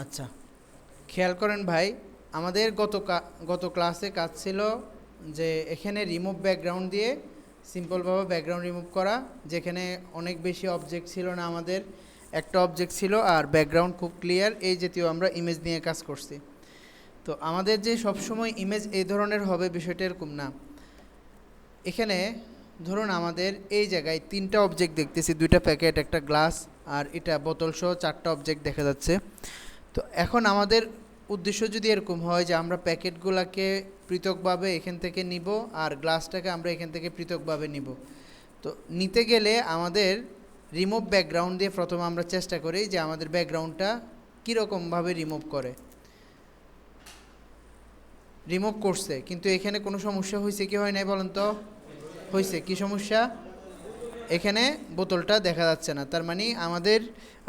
আচ্ছা, খেয়াল করেন ভাই, আমাদের গত ক্লাসে কাজ ছিল যে এখানে রিমুভ ব্যাকগ্রাউন্ড দিয়ে সিম্পলভাবে ব্যাকগ্রাউন্ড রিমুভ করা, যেখানে অনেক বেশি অবজেক্ট ছিল না, আমাদের একটা অবজেক্ট ছিল আর ব্যাকগ্রাউন্ড খুব ক্লিয়ার, এই জাতীয় আমরা ইমেজ নিয়ে কাজ করছি। তো আমাদের যে সবসময় ইমেজ এই ধরনের হবে বিষয়টা এরকম না। এখানে ধরুন আমাদের এই জায়গায় তিনটা অবজেক্ট দেখতেছি, দুইটা প্যাকেট, একটা গ্লাস, আর এটা বোতল সহ চারটা অবজেক্ট দেখা যাচ্ছে। তো এখন আমাদের উদ্দেশ্য যদি এরকম হয় যে আমরা প্যাকেটগুলোকে পৃথকভাবে এখান থেকে নিব আর গ্লাসটাকে আমরা এখান থেকে পৃথকভাবে নিব, তো নিতে গেলে আমাদের রিমুভ ব্যাকগ্রাউন্ড দিয়ে প্রথমে আমরা চেষ্টা করি যে আমাদের ব্যাকগ্রাউন্ডটা কীরকমভাবে রিমুভ করে। রিমুভ করছে, কিন্তু এখানে কোনো সমস্যা হয়েছে কি হয় নাই বলেন তো? হয়েছে। কি সমস্যা? এখানে বোতলটা দেখা যাচ্ছে না, তার মানে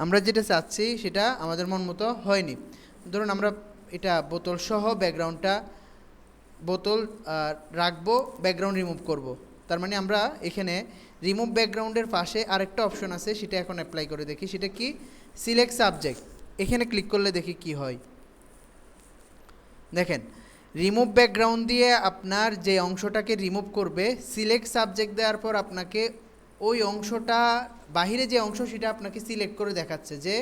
আমরা যেটা চাচ্ছি সেটা আমাদের মন মতো হয়নি। ধরুন আমরা এটা বোতল সহ ব্যাকগ্রাউন্ডটা বোতল রাখবো, ব্যাকগ্রাউন্ড রিমুভ করব। তার মানে আমরা এখানে রিমুভ ব্যাকগ্রাউন্ডের পাশে আরেকটা অপশন আছে, সেটা এখন অ্যাপ্লাই করে দেখি। সেটা কি? Select subject. এখানে ক্লিক করলে দেখি কি হয়। দেখেন, রিমুভ ব্যাকগ্রাউন্ড দিয়ে আপনার যে অংশটাকে রিমুভ করবে, সিলেক্ট সাবজেক্ট দেওয়ার পর আপনাকে ওই অংশটা বাহিরে যে অংশ সেটা আপনাকে সিলেক্ট করে দেখাচ্ছে যে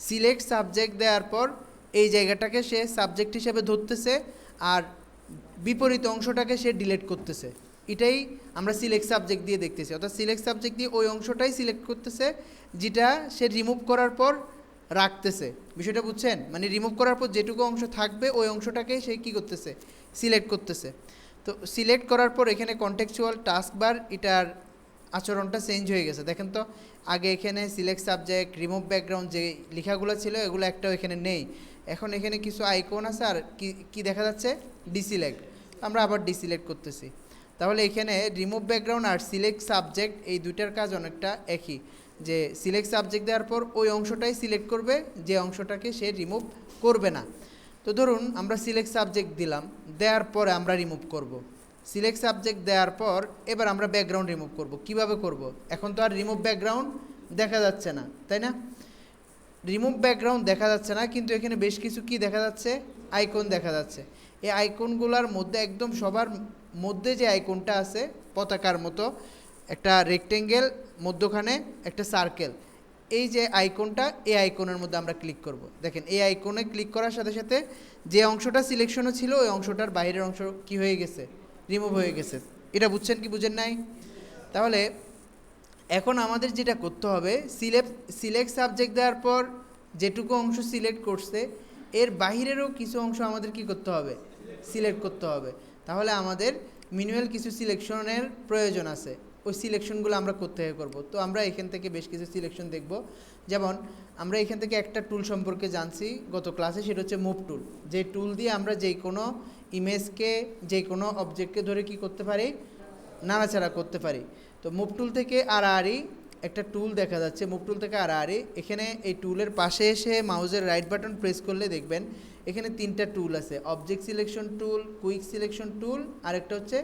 সিলেক্ট সাবজেক্ট দেওয়ার পর এই জায়গাটাকে সে সাবজেক্ট হিসেবে ধরতেছে আর বিপরীত অংশটাকে সে ডিলিট করতেছে। এটাই আমরা সিলেক্ট সাবজেক্ট দিয়ে দেখতেছি, অর্থাৎ সিলেক্ট সাবজেক্ট দিয়ে ওই অংশটাই সিলেক্ট করতেছে যেটা সে রিমুভ করার পর রাখতেছে। বিষয়টা বুঝছেন? মানে রিমুভ করার পর যেটুকু অংশ থাকবে ওই অংশটাকেই সে কী করতেছে? সিলেক্ট করতেছে। তো সিলেক্ট করার পর এখানে কন্টেক্সচুয়াল টাস্ক বার, এটার আচরণটা চেঞ্জ হয়ে গেছে। দেখেন তো, আগে এখানে সিলেক্ট সাবজেক্ট, রিমুভ ব্যাকগ্রাউন্ড যে লেখাগুলো ছিল এগুলো একটাও এখানে নেই। এখন এখানে কিছু আইকন আছে আর কি দেখা যাচ্ছে? ডিসিলেক্ট। আমরা আবার ডিসিলেক্ট করতেছি। তাহলে এখানে রিমুভ ব্যাকগ্রাউন্ড আর সিলেক্ট সাবজেক্ট এই দুইটার কাজ অনেকটা একই, যে সিলেক্ট সাবজেক্ট দেওয়ার পর ওই অংশটাই সিলেক্ট করবে যে অংশটাকে সে রিমুভ করবে না। তো ধরুন আমরা সিলেক্ট সাবজেক্ট দিলাম, দেওয়ার পরে আমরা রিমুভ করব। সিলেক্ট সাবজেক্ট দেওয়ার পর এবার আমরা ব্যাকগ্রাউন্ড রিমুভ করব। কিভাবে করব? এখন তো আর রিমুভ ব্যাকগ্রাউন্ড দেখা যাচ্ছে না, তাই না? রিমুভ ব্যাকগ্রাউন্ড দেখা যাচ্ছে না, কিন্তু এখানে বেশ কিছু কি দেখা যাচ্ছে? আইকন দেখা যাচ্ছে। এই আইকনগুলোর মধ্যে একদম সবার মধ্যে যে আইকনটা আছে পতাকার মতো, একটা রেক্টেঙ্গেল, মধ্যখানে একটা সার্কেল, এই যে আইকনটা, এই আইকনের মধ্যে আমরা ক্লিক করব। দেখেন, এই আইকনে ক্লিক করার সাথে সাথে যে অংশটা সিলেকশনও ছিল ওই অংশটার বাইরের অংশ কি হয়ে গেছে? রিমুভ হয়ে গেছে। এটা বুঝছেন কি বুঝেন নাই? তাহলে এখন আমাদের যেটা করতে হবে, সিলেক্ট সাবজেক্ট দেওয়ার পর যেটুকু অংশ সিলেক্ট করছে এর বাহিরেরও কিছু অংশ আমাদের কি করতে হবে? সিলেক্ট করতে হবে। তাহলে আমাদের ম্যানুয়াল কিছু সিলেকশনের প্রয়োজন আছে, ওই সিলেকশনগুলো আমরা করতে করব। তো আমরা এখান থেকে বেশ কিছু সিলেকশন দেখব। যেমন আমরা এখান থেকে একটা টুল সম্পর্কে জানছি গত ক্লাসে, সেটা হচ্ছে মুভ টুল। যে টুল দিয়ে আমরা যে কোনো ইমেজকে, যে কোনো অবজেক্টকে ধরে কি করতে পারি? নাড়াচাড়া করতে পারি। তো মুভ টুল থেকে আড়াআড়ি একটা টুল দেখা যাচ্ছে, মুভ টুল থেকে আড়াআড়ি। এখানে এই টুলের পাশে এসে মাউসের রাইট বাটন প্রেস করলে দেখবেন এখানে তিনটা টুল আছে, object selection tool, quick selection tool, আর একটা হচ্ছে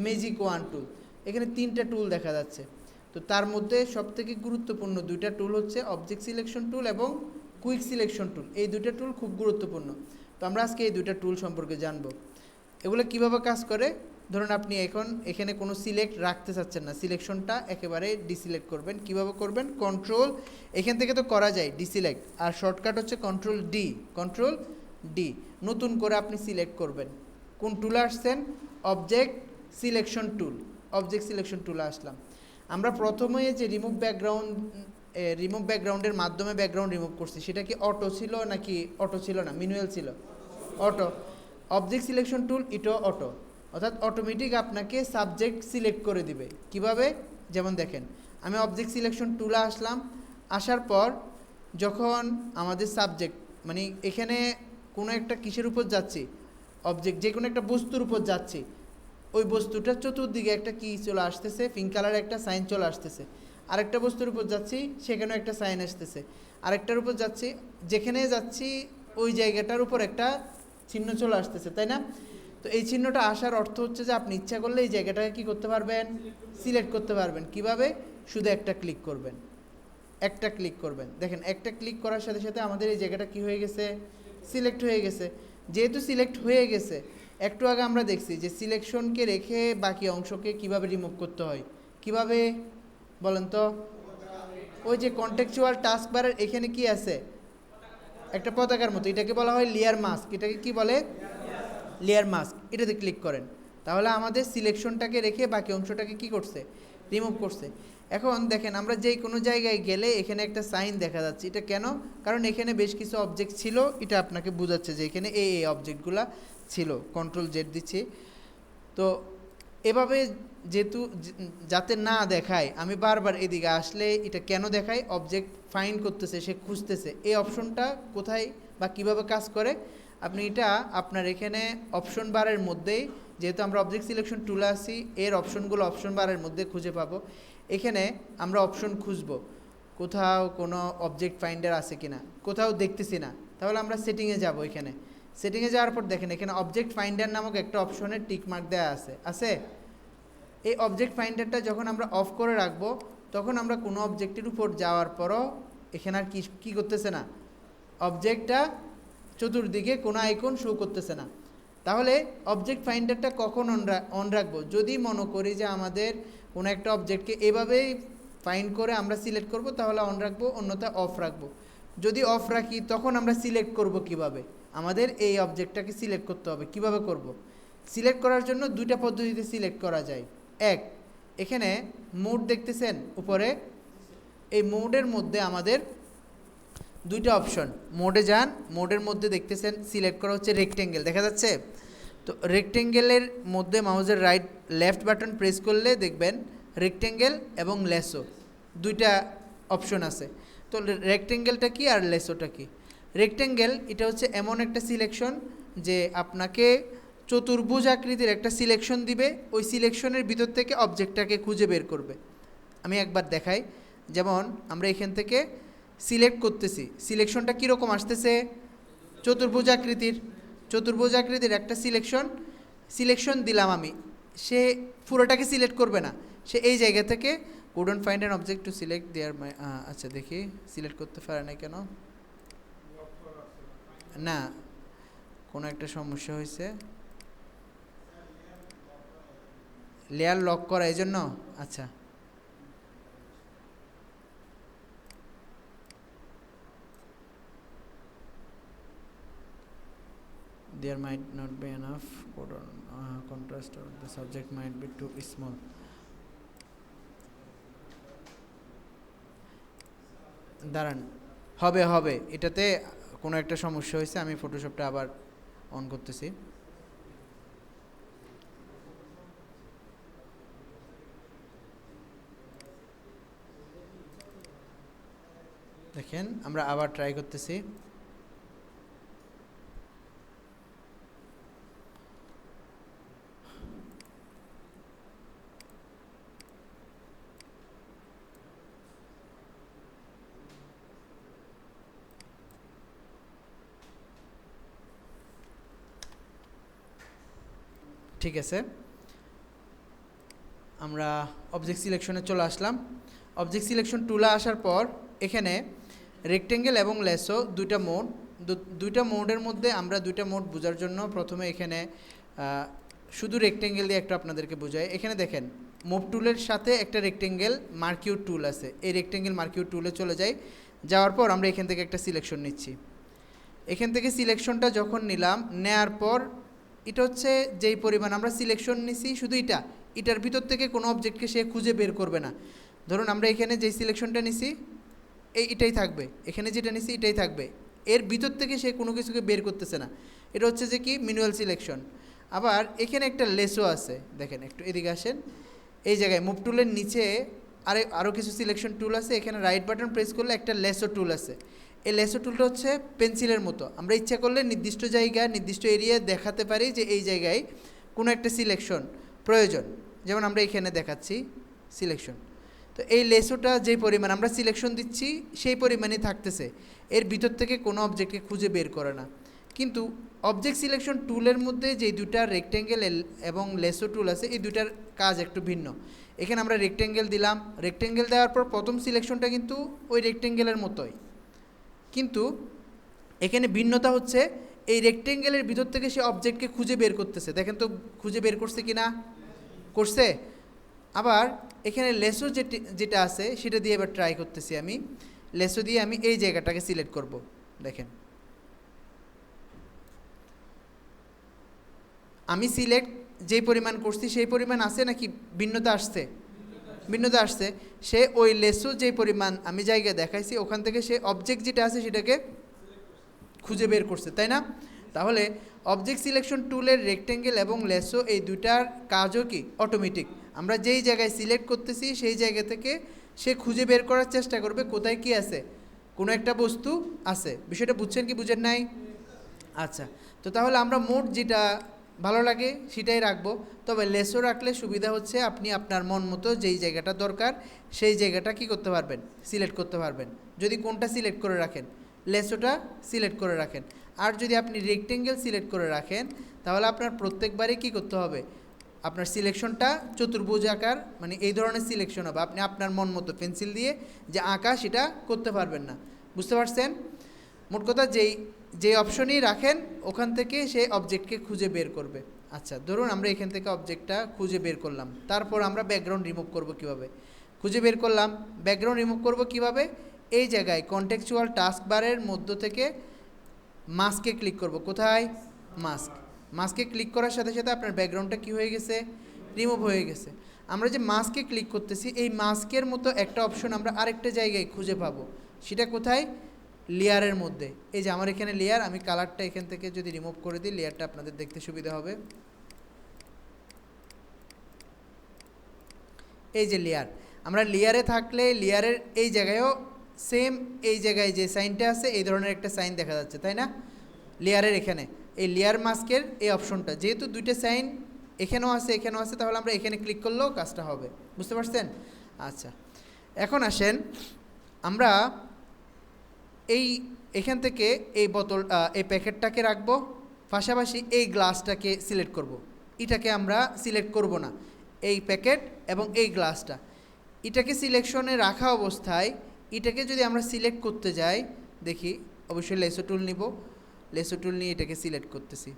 ম্যাজিক ওয়ান টুল। এখানে তিনটা টুল দেখা যাচ্ছে। তো তার মধ্যে সবথেকে গুরুত্বপূর্ণ দুইটা টুল হচ্ছে অবজেক্ট সিলেকশন টুল এবং কুইক সিলেকশন টুল। এই দুইটা টুল খুব গুরুত্বপূর্ণ। তো আমরা আজকে এই দুইটা টুল সম্পর্কে জানবো। এগুলো কিভাবে কাজ করে। ধরুন আপনি এখন এখানে কোনো সিলেক্ট রাখতে চাচ্ছেন না, সিলেকশনটা একেবারে ডিসিলেক্ট করবেন। কিভাবে করবেন? কন্ট্রোল, এখান থেকে তো করা যায় ডিসিলেক্ট, আর শর্টকাট হচ্ছে কন্ট্রোল ডি। কন্ট্রোল ডি, নতুন করে আপনি সিলেক্ট করবেন। কোন টুলে আসছেন? অবজেক্ট সিলেকশন টুল। অবজেক্ট সিলেকশন টুলে আসলাম। আমরা প্রথমে যে রিমুভ ব্যাকগ্রাউন্ডের মাধ্যমে ব্যাকগ্রাউন্ড রিমুভ করছি, সেটা কি অটো ছিল নাকি অটো ছিল না, ম্যানুয়াল ছিল? অটো। অবজেক্ট সিলেকশন টুল এটা অটো, অর্থাৎ অটোমেটিক আপনাকে সাবজেক্ট সিলেক্ট করে দিবে। কিভাবে? যেমন দেখেন, আমি অবজেক্ট সিলেকশন টুলে আসলাম, আসার পর যখন আমাদের সাবজেক্ট, মানে এখানে কোনো একটা কিসের উপর যাচ্ছি, অবজেক্ট যে কোনো একটা বস্তুর উপর যাচ্ছি, ওই বস্তুটার চতুর্দিকে একটা কি চলে আসতেছে, পিঙ্ক কালারের একটা সাইন চলে আসতেছে। আরেকটা বস্তুর উপর যাচ্ছি, সেখানেও একটা সাইন আসতেছে। আরেকটার উপর যাচ্ছি, যেখানে যাচ্ছি ওই জায়গাটার উপর একটা চিহ্ন চলে আসতেছে, তাই না? তো এই চিহ্নটা আসার অর্থ হচ্ছে যে আপনি ইচ্ছা করলে এই জায়গাটাকে কী করতে পারবেন? সিলেক্ট করতে পারবেন। কিভাবে? শুধু একটা ক্লিক করবেন। একটা ক্লিক করবেন। দেখেন একটা ক্লিক করার সাথে সাথে আমাদের এই জায়গাটা কি হয়ে গেছে, সিলেক্ট হয়ে গেছে। যেহেতু সিলেক্ট হয়ে গেছে, একটু আগে আমরা দেখছি যে সিলেকশনকে রেখে বাকি অংশকে কিভাবে রিমুভ করতে হয়। কিভাবে বলেন তো? ওই যে কন্টেক্সচুয়াল টাস্ক বারের এখানে কি আছে, একটা পতাকার মতো, এটাকে বলা হয় লেয়ার মাস্ক। এটাকে কি বলে? Layer mask. এটাতে ক্লিক করেন, তাহলে আমাদের সিলেকশনটাকে রেখে বাকি অংশটাকে কি করছে, রিমুভ করছে। এখন দেখেন আমরা যে কোনো জায়গায় গেলে এখানে একটা সাইন দেখা যাচ্ছে। এটা কেন? কারণ এখানে বেশ কিছু অবজেক্ট ছিল, এটা আপনাকে বোঝাচ্ছে যে এখানে এই অবজেক্টগুলা ছিল। কন্ট্রোল জেড দিচ্ছি। তো এভাবে যেহেতু যাতে না দেখায়, আমি বারবার এদিকে আসলে এটা কেন দেখায়, অবজেক্ট ফাইন্ড করতেছে, সে খুঁজতেছে এই অপশনটা কোথায় বা কিভাবে কাজ করে। আপনি এটা আপনার এখানে অপশন বারের মধ্যেই, যেহেতু আমরা অবজেক্ট সিলেকশন টুলে আসি, এর অপশনগুলো অপশন বারের মধ্যে খুঁজে পাবো। এখানে আমরা অপশন খুঁজব, কোথাও কোনো অবজেক্ট ফাইন্ডার আছে কিনা, কোথাও দেখতেছি না, তাহলে আমরা সেটিংয়ে যাব। এখানে সেটিংয়ে যাওয়ার পর দেখেন এখানে অবজেক্ট ফাইন্ডার নামক একটা অপশনের টিক মার্ক দেওয়া আছে। এই অবজেক্ট ফাইন্ডারটা যখন আমরা অফ করে রাখবো, তখন আমরা কোনো অবজেক্টের উপর যাওয়ার পরও এখানে আর কি করতেছে না, অবজেক্টটা চতুর্দিকে কোনো আইকন শো করতেছে না। তাহলে অবজেক্ট ফাইন্ডারটা কখন অন রাখবো? যদি মনে করি যে আমাদের কোনো একটা অবজেক্টকে এভাবেই ফাইন্ড করে আমরা সিলেক্ট করব, তাহলে অন রাখবো, অন্যথা অফ রাখবো। যদি অফ রাখি তখন আমরা সিলেক্ট করব কিভাবে? আমাদের এই অবজেক্টটাকে সিলেক্ট করতে হবে। কিভাবে করব? সিলেক্ট করার জন্য দুইটা পদ্ধতিতে সিলেক্ট করা যায়। এক, এখানে মোড দেখতেছেন উপরে, এই মোডের মধ্যে আমাদের দুইটা অপশন। মোডে যান, মোডের মধ্যে দেখতেছেন সিলেক্ট করা হচ্ছে রেক্টেঙ্গেল, দেখা যাচ্ছে তো। রেক্টেঙ্গেলের মধ্যে মাউসের লেফট বাটন প্রেস করলে দেখবেন রেক্টেঙ্গেল এবং লেসো দুইটা অপশন আছে। তো রেক্টেঙ্গেলটা কি আর লেসোটা কি? রেক্টেঙ্গেল এটা হচ্ছে এমন একটা সিলেকশন যে আপনাকে চতুর্ভুজ আকৃতির একটা সিলেকশন দিবে, ওই সিলেকশনের ভিতর থেকে অবজেক্টটাকে খুঁজে বের করবে। আমি একবার দেখাই, যেমন আমরা এখান থেকে সিলেক্ট করতেছি, সিলেকশনটা কীরকম আসতেছে, চতুর্ভুজ আকৃতির একটা সিলেকশন দিলাম আমি। সে পুরোটাকে সিলেক্ট করবে না, সে এই জায়গা থেকে couldn't find an object to select there আচ্ছা দেখি সিলেক্ট করতে পারে না কেন, না কোনো একটা সমস্যা হয়েছে, লেয়ার লক করা এই জন্য। আচ্ছা there might not be enough contrast or the subject might be too small. দাঁড়ান, হবে এটাতে কোনো একটা সমস্যা হয়েছে। আমি ফটোশপটা আবার অন করতেছি। দেখেন আমরা আবার ট্রাই করতেছি। ঠিক আছে, আমরা অবজেক্ট সিলেকশনে চলে আসলাম। অবজেক্ট সিলেকশন টুলে আসার পর এখানে রেক্টেঙ্গেল এবং লেসো দুইটা মোডের মধ্যে আমরা দুইটা মোড বোঝার জন্য প্রথমে এখানে শুধু রেক্টেঙ্গেল দিয়ে একটা আপনাদেরকে বোঝাই। এখানে দেখেন মুভ টুলের সাথে একটা রেক্টেঙ্গেল মার্কিউ টুল আছে, এই রেক্টেঙ্গেল মার্কিউ টুলে চলে যাই। যাওয়ার পর আমরা এখান থেকে একটা সিলেকশন নিচ্ছি। এখান থেকে সিলেকশনটা যখন নিলাম, নেয়ার পর এটা হচ্ছে যেই পরিমাণ আমরা সিলেকশন নিছি, শুধু এটার ভিতর থেকে কোনো অবজেক্টকে সে খুঁজে বের করবে না। ধরুন আমরা এখানে যেই সিলেকশনটা নিছি এটাই থাকবে, এখানে যেটা নিছি এটাই থাকবে, এর ভিতর থেকে সে কোনো কিছুকে বের করতেছে না। এটা হচ্ছে যে কি ম্যানুয়াল সিলেকশন। আবার এখানে একটা লেসো আছে, দেখেন একটু এদিকে আসেন, এই জায়গায় মুভ টুলের নিচে আরও কিছু সিলেকশন টুল আছে। এখানে রাইট বাটন প্রেস করলে একটা লেসো টুল আছে। এই লেসো টুলটা হচ্ছে পেন্সিলের মতো, আমরা ইচ্ছা করলে নির্দিষ্ট জায়গা নির্দিষ্ট এরিয়া দেখাতে পারি যে এই জায়গায় কোনো একটা সিলেকশন প্রয়োজন। যেমন আমরা এখানে দেখাচ্ছি সিলেকশন, তো এই লেসোটা যেই পরিমাণ আমরা সিলেকশন দিচ্ছি সেই পরিমাণই থাকতেছে, এর ভিতর থেকে কোনো অবজেক্টকে খুঁজে বের করে না। কিন্তু অবজেক্ট সিলেকশন টুলের মধ্যে যে দুটা রেক্টেঙ্গেল এবং লেসো টুল আছে, এই দুটার কাজ একটু ভিন্ন। এখানে আমরা রেক্টেঙ্গেল দিলাম, রেক্টেঙ্গেল দেওয়ার পর প্রথম সিলেকশনটা কিন্তু ওই রেক্টেঙ্গেলের মতোই, কিন্তু এখানে ভিন্নতা হচ্ছে এই রেক্টেঙ্গেলের ভিতর থেকে সে অবজেক্টকে খুঁজে বের করতেছে। দেখেন তো খুঁজে বের করছে কি না, করছে। আবার এখানে লেসো যেটা আছে সেটা দিয়ে এবার ট্রাই করতেছি আমি। লেসো দিয়ে আমি এই জায়গাটাকে সিলেক্ট করব। দেখেন আমি সিলেক্ট যেই পরিমাণ করছি সেই পরিমাণ আছে নাকি ভিন্নতা আসছে? ভিন্নতা আসছে। সে ওই লেসো যেই পরিমাণ আমি জায়গায় দেখাইছি ওখান থেকে সে অবজেক্ট যেটা আছে সেটাকে খুঁজে বের করছে, তাই না? তাহলে অবজেক্ট সিলেকশন টুলের রেক্টেঙ্গেল এবং লেসো এই দুটার কাজও কি অটোমেটিক। আমরা যেই জায়গায় সিলেক্ট করতেছি সেই জায়গা থেকে সে খুঁজে বের করার চেষ্টা করবে কোথায় কি আছে, কোনো একটা বস্তু আছে। বিষয়টা বুঝছেন কি বুঝেন নাই? আচ্ছা, তো তাহলে আমরা মোট যেটা ভালো লাগে সেটাই রাখবো। তবে লেসো রাখলে সুবিধা হচ্ছে আপনি আপনার মন মতো যেই জায়গাটা দরকার সেই জায়গাটা কি করতে পারবেন, সিলেক্ট করতে পারবেন। যদি কোনটা সিলেক্ট করে রাখেন, লেসোটা সিলেক্ট করে রাখেন। আর যদি আপনি রেক্টেঙ্গেল সিলেক্ট করে রাখেন তাহলে আপনার প্রত্যেকবারই কি করতে হবে, আপনার সিলেকশনটা চতুর্ভুজ আকার, মানে এই ধরনের সিলেকশন হবে। আপনি আপনার মন মতো পেন্সিল দিয়ে যে আঁকা সেটা করতে পারবেন না। বুঝতে পারছেন? মোট কথা যে অপশনই রাখেন ওখান থেকে সে অবজেক্টকে খুঁজে বের করবে। আচ্ছা, ধরুন আমরা এখান থেকে অবজেক্টটা খুঁজে বের করলাম, তারপর আমরা ব্যাকগ্রাউন্ড রিমুভ করব কিভাবে? খুঁজে বের করলাম, ব্যাকগ্রাউন্ড রিমুভ করব কিভাবে? এই জায়গায় কনটেক্সচুয়াল টাস্ক বারের মধ্য থেকে মাস্কে ক্লিক করব। কোথায়? মাস্ক। মাস্কে ক্লিক করার সাথে সাথে আপনার ব্যাকগ্রাউন্ডটা কি হয়ে গেছে, রিমুভ হয়ে গেছে। আমরা যে মাস্কে ক্লিক করতেছি এই মাস্কের মতো একটা অপশন আমরা আরেকটা জায়গায় খুঁজে পাবো। সেটা কোথায়? লেয়ারের মধ্যে। এই যে আমার এখানে লেয়ার, আমি কালারটা এখান থেকে যদি রিমুভ করে দিই লেয়ারটা আপনাদের দেখতে সুবিধা হবে। এই যে লেয়ার, আমরা লেয়ারে থাকলে লেয়ারের এই জায়গায়ও সেম এই জায়গায় যে সাইনটা আছে এই ধরনের একটা সাইন দেখা যাচ্ছে, তাই না? লেয়ারের এখানে এই লেয়ার মাস্কের এই অপশনটা, যেহেতু দুইটা সাইন এখানেও আছে এখানেও আছে, তাহলে আমরা এখানে ক্লিক করলেও কাজটা হবে। বুঝতে পারছেন? আচ্ছা, এখন আসেন আমরা এখান থেকে এই এই প্যাকেটটাকে রাখবো, পাশাপাশি এই গ্লাসটাকে সিলেক্ট করব। এটাকে আমরা সিলেক্ট করব না, এই প্যাকেট এবং এই গ্লাসটা এটাকে সিলেকশনে রাখা অবস্থায় এটাকে যদি আমরা সিলেক্ট করতে যাই, দেখি অবশ্যই লেসো টুল নিব, লেসো টুল নিয়ে এটাকে সিলেক্ট করতেছি।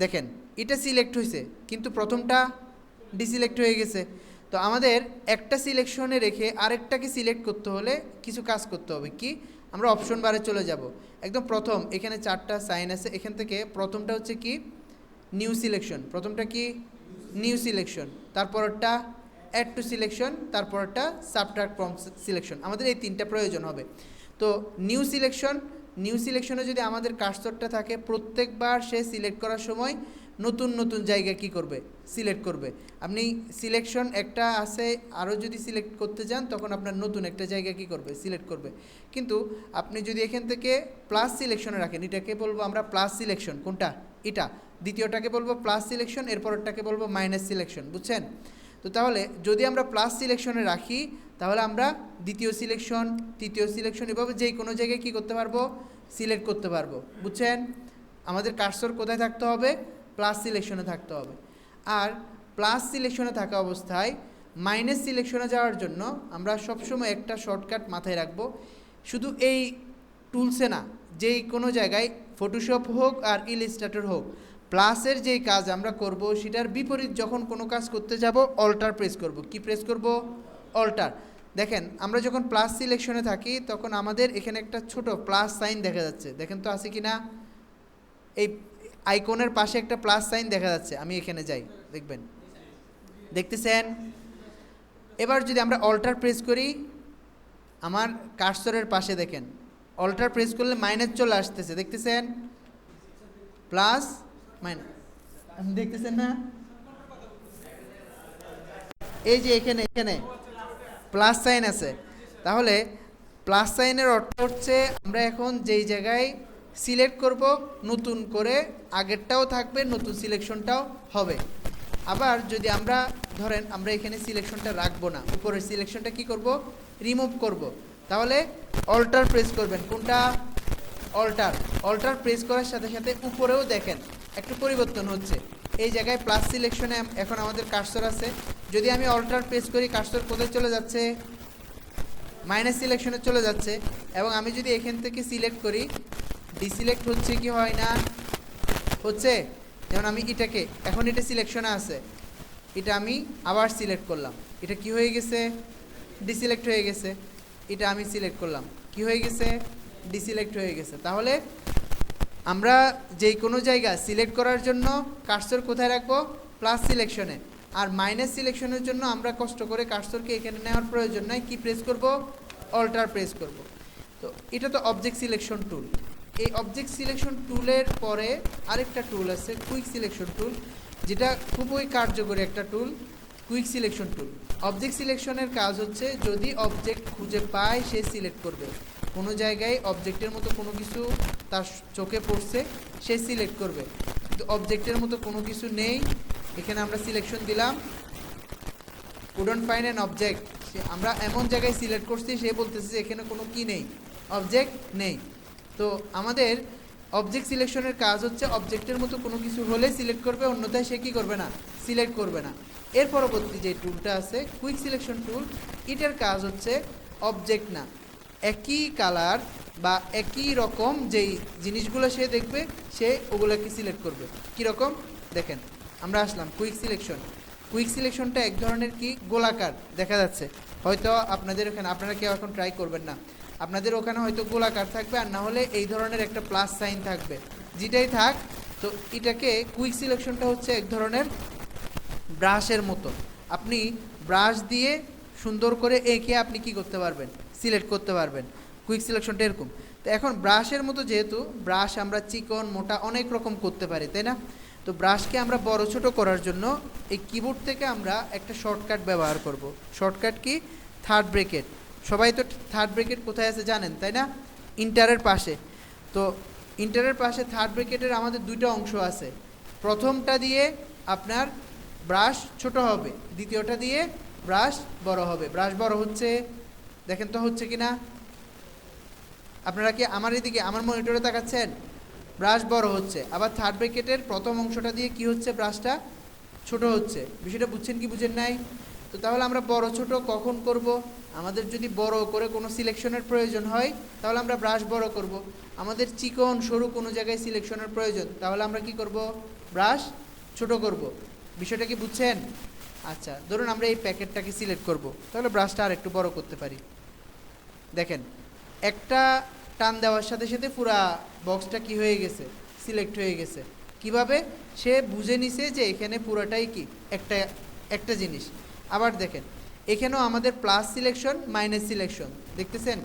দেখেন এটা সিলেক্ট হয়েছে কিন্তু প্রথমটা ডিসিলেক্ট হয়ে গেছে। তো আমাদের একটা সিলেকশনে রেখে আরেকটাকে সিলেক্ট করতে হলে কিছু কাজ করতে হবে। কি? আমরা অপশন বারে চলে যাব। একদম প্রথম এখানে 4টা সাইন আছে, এখান থেকে প্রথমটা হচ্ছে কি নিউ সিলেকশন, প্রথমটা কি নিউ সিলেকশন, তারপরটা অ্যাড টু সিলেকশন, তারপরটা সাবট্রাক্ট ফ্রম সিলেকশন। আমাদের এই 3টা প্রয়োজন হবে। তো নিউ সিলেকশনে যদি আমাদের কার্সরটা থাকে প্রত্যেকবার সে সিলেক্ট করার সময় নতুন নতুন জায়গা কি করবে, সিলেক্ট করবে। আপনি সিলেকশন একটা আছে, আরও যদি সিলেক্ট করতে যান তখন আপনার নতুন একটা জায়গা কি করবে, সিলেক্ট করবে। কিন্তু আপনি যদি এখান থেকে প্লাস সিলেকশনে রাখেন, এটাকে বলবো আমরা প্লাস সিলেকশন, কোনটা? এটা। দ্বিতীয়টাকে বলবো প্লাস সিলেকশন, এরপরটাকে বলবো মাইনাস সিলেকশন। বুঝছেন? তো তাহলে যদি আমরা প্লাস সিলেকশনে রাখি তাহলে আমরা দ্বিতীয় সিলেকশন, তৃতীয় সিলেকশন এভাবে যে কোনো জায়গায় কী করতে পারবো, সিলেক্ট করতে পারবো। বুঝছেন? আমাদের কার্সর কোথায় থাকতে হবে? প্লাস সিলেকশনে থাকতে হবে। আর প্লাস সিলেকশনে থাকা অবস্থায় মাইনাস সিলেকশনে যাওয়ার জন্য আমরা সবসময় একটা শর্টকাট মাথায় রাখবো। শুধু এই টুলসে না, যেই কোনো জায়গায় ফটোশপ হোক আর ইলাস্ট্রেটর হোক, প্লাসের যেই কাজ আমরা করব সেটার বিপরীত যখন কোনো কাজ করতে যাব অল্টার প্রেস করব। কি প্রেস করব? অল্টার। দেখেন আমরা যখন প্লাস সিলেকশনে থাকি তখন আমাদের এখানে একটা ছোট প্লাস সাইন দেখা যাচ্ছে, দেখেন তো আছে কি না? এই আইকনের পাশে একটা প্লাস সাইন দেখা যাচ্ছে। আমি এখানে যাই, দেখবেন, দেখতেছেন? এবার যদি আমরা অল্টার প্রেস করি, আমার কার্সরের পাশে দেখেন অল্টার প্রেস করলে মাইনাস চলে আসতেছে, দেখতেছেন? প্লাস মাইনাস, দেখতেছেন না? এই যে এখানে প্লাস সাইন আছে। তাহলে প্লাস সাইনের অর্থ হচ্ছে আমরা এখন যেই জায়গায় সিলেক্ট করব নতুন করে আগেরটাও থাকবে, নতুন সিলেকশনটাও হবে। আবার যদি আমরা ধরেন আমরা এখানে সিলেকশনটা রাখবো না, উপরের সিলেকশনটা কি করব, রিমুভ করব। তাহলে অল্টার প্রেস করবেন, কোনটা? অল্টার। অল্টার প্রেস করার সাথে সাথে উপরেও দেখেন একটু পরিবর্তন হচ্ছে। এই জায়গায় প্লাস সিলেকশনে এখন আমাদের কার্সর আছে। যদি আমি অল্টার প্রেস করি, কার্সর কোথায় চলে যাচ্ছে? মাইনাস সিলেকশনে চলে যাচ্ছে। এবং আমি যদি এখান থেকে সিলেক্ট করি, ডিসিলেক্ট হচ্ছে কি হয় না? হচ্ছে। যেমন আমি এটাকে, এখন এটা সিলেকশনে আছে, এটা আমি আবার সিলেক্ট করলাম, এটা কি হয়ে গেছে? ডিসিলেক্ট হয়ে গেছে। এটা আমি সিলেক্ট করলাম, কি হয়ে গেছে? ডিসিলেক্ট হয়ে গেছে। তাহলে আমরা যেই কোনো জায়গা সিলেক্ট করার জন্য কার্সর কোথায় রাখবো? প্লাস সিলেকশনে। আর মাইনাস সিলেকশনের জন্য আমরা কষ্ট করে কার্সরকে এখানে নেওয়ার প্রয়োজন নাই, কি প্রেস করব? অল্টার প্রেস করব। তো এটা তো অবজেক্ট সিলেকশন টুল। এই অবজেক্ট সিলেকশন টুলের পরে আরেকটা টুল আছে, কুইক সিলেকশন টুল, যেটা খুবই কার্যকরী একটা টুল, কুইক সিলেকশন টুল। অবজেক্ট সিলেকশনের কাজ হচ্ছে, যদি অবজেক্ট খুঁজে পায় সে সিলেক্ট করবে। কোনো জায়গায় অবজেক্টের মতো কোনো কিছু তার চোখে পড়ছে, সে সিলেক্ট করবে। কিন্তু অবজেক্টের মতো কোনো কিছু নেই, এখানে আমরা সিলেকশন দিলাম, উডন্ট ফাইন্ড অ্যান অবজেক্ট। আমরা এমন জায়গায় সিলেক্ট করছি, সে বলতেছে যে এখানে কোনো কি নেই, অবজেক্ট নেই। তো আমাদের অবজেক্ট সিলেকশনের কাজ হচ্ছে, অবজেক্টের মতো কোনো কিছু হলে সিলেক্ট করবে, অন্যথায় সে কী করবে না? সিলেক্ট করবে না। এর পরবর্তী যে টুলটা আছে কুইক সিলেকশন টুল, এটার কাজ হচ্ছে অবজেক্ট না, একই কালার বা একই রকম যেই জিনিসগুলো সে দেখবে, সে ওগুলোকে সিলেক্ট করবে। কীরকম দেখেন, আমরা আসলাম কুইক সিলেকশন। কুইক সিলেকশনটা এক ধরনের কি গোলাকার দেখা যাচ্ছে, হয়তো আপনাদের ওখানে, আপনারা কেউ এখন ট্রাই করবেন না, আপনাদের ওখানে হয়তো গোলাকার থাকবে, আর না হলে এই ধরনের একটা প্লাস সাইন থাকবে, যেটাই থাক। তো এটাকে কুইক সিলেকশনটা হচ্ছে এক ধরনের ব্রাশের মতো। আপনি ব্রাশ দিয়ে সুন্দর করে এঁকে আপনি কি করতে পারবেন? সিলেক্ট করতে পারবেন। কুইক সিলেকশনটা এরকম। তো এখন ব্রাশের মতো, যেহেতু ব্রাশ আমরা চিকন মোটা অনেক রকম করতে পারি, তাই না? তো ব্রাশকে আমরা বড় ছোট করার জন্য এই কিবোর্ড থেকে আমরা একটা শর্টকাট ব্যবহার করব। Shortcut key? Third bracket. সবাই তো থার্ড ব্রেকেট কোথায় আছে জানেন, তাই না? ইন্টারের পাশে। তো ইন্টারের পাশে থার্ড ব্রেকেটের আমাদের দুইটা অংশ আছে। প্রথমটা দিয়ে আপনার ব্রাশ ছোট হবে, দ্বিতীয়টা দিয়ে ব্রাশ বড় হবে। ব্রাশ বড় হচ্ছে, দেখেন তো হচ্ছে কি না? আপনারা কি আমার এদিকে আমার মনিটরে তাকাচ্ছেন? ব্রাশ বড় হচ্ছে। আবার থার্ড ব্রেকেটের প্রথম অংশটা দিয়ে কি হচ্ছে? ব্রাশটা ছোট হচ্ছে। বিষয়টা বুঝছেন কি বুঝেন নাই? তো তাহলে আমরা বড় ছোট কখন করব? আমাদের যদি বড় করে কোনো সিলেকশনের প্রয়োজন হয়, তাহলে আমরা ব্রাশ বড় করব। আমাদের চিকন সরু কোনো জায়গায় সিলেকশনের প্রয়োজন, তাহলে আমরা কি করব? ব্রাশ ছোট করব। বিষয়টা কি বুঝছেন? আচ্ছা, ধরুন আমরা এই প্যাকেটটাকে সিলেক্ট করব, তাহলে ব্রাশটা আর একটু বড় করতে পারি। দেখেন, একটা টান দেওয়ার সাথে সাথে পুরা বক্সটা কি হয়ে গেছে? সিলেক্ট হয়ে গেছে। কিভাবে? সে বুঝে নিছে যে এখানে পুরাটাই কি একটা একটা জিনিস। আবার দেখেন, এখানেও আমাদের প্লাস সিলেকশন মাইনাস সিলেকশন দেখতেছেন,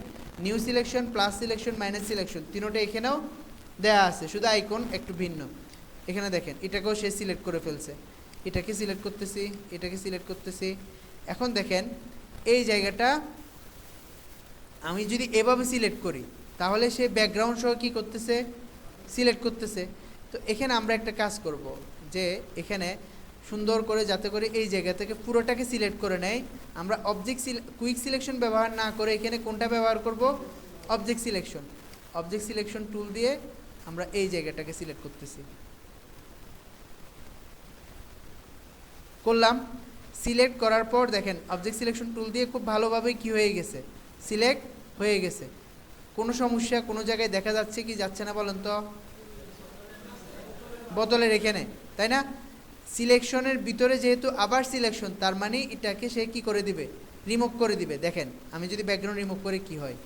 new selection, plus selection, minus selection, তিনোটা এখানেও দেয়া আছে, শুধু আইকন একটু ভিন্ন। এখানে দেখেন, এটাকেও সে সিলেক্ট করে ফেলছে। এটাকে সিলেক্ট করতেছি, এটাকে সিলেক্ট করতেছি। এখন দেখেন এই জায়গাটা আমি যদি এভাবে সিলেক্ট করি, তাহলে সে ব্যাকগ্রাউন্ড সহ কী করতেছে? সিলেক্ট করতেছে। তো এখানে আমরা একটা কাজ করব, যে এখানে সুন্দর করে যাতে করে এই জায়গা থেকে পুরোটাকে সিলেক্ট করে নেয়, আমরা অবজেক্ট কুইক সিলেকশন ব্যবহার না করে এখানে কোনটা ব্যবহার করব? Object selection. অবজেক্ট সিলেকশন টুল দিয়ে আমরা এই জায়গাটাকে সিলেক্ট করতেছি, করলাম। সিলেক্ট করার পর দেখেন অবজেক্ট সিলেকশন টুল দিয়ে খুব ভালোভাবে কি হয়ে গেছে? সিলেক্ট হয়ে গেছে। কোনো সমস্যা কোনো জায়গায় দেখা যাচ্ছে কি যাচ্ছে না বলেন তো? বোতলের এখানে, তাই না? সিলেকশনের ভিতরে যেহেতু আবার সিলেকশন, তার মানে এটাকে সে কি করে দিবে? রিমুভ করে দিবে। দেখেন আমি যদি ব্যাকগ্রাউন্ড রিমুভ করে কি হয়,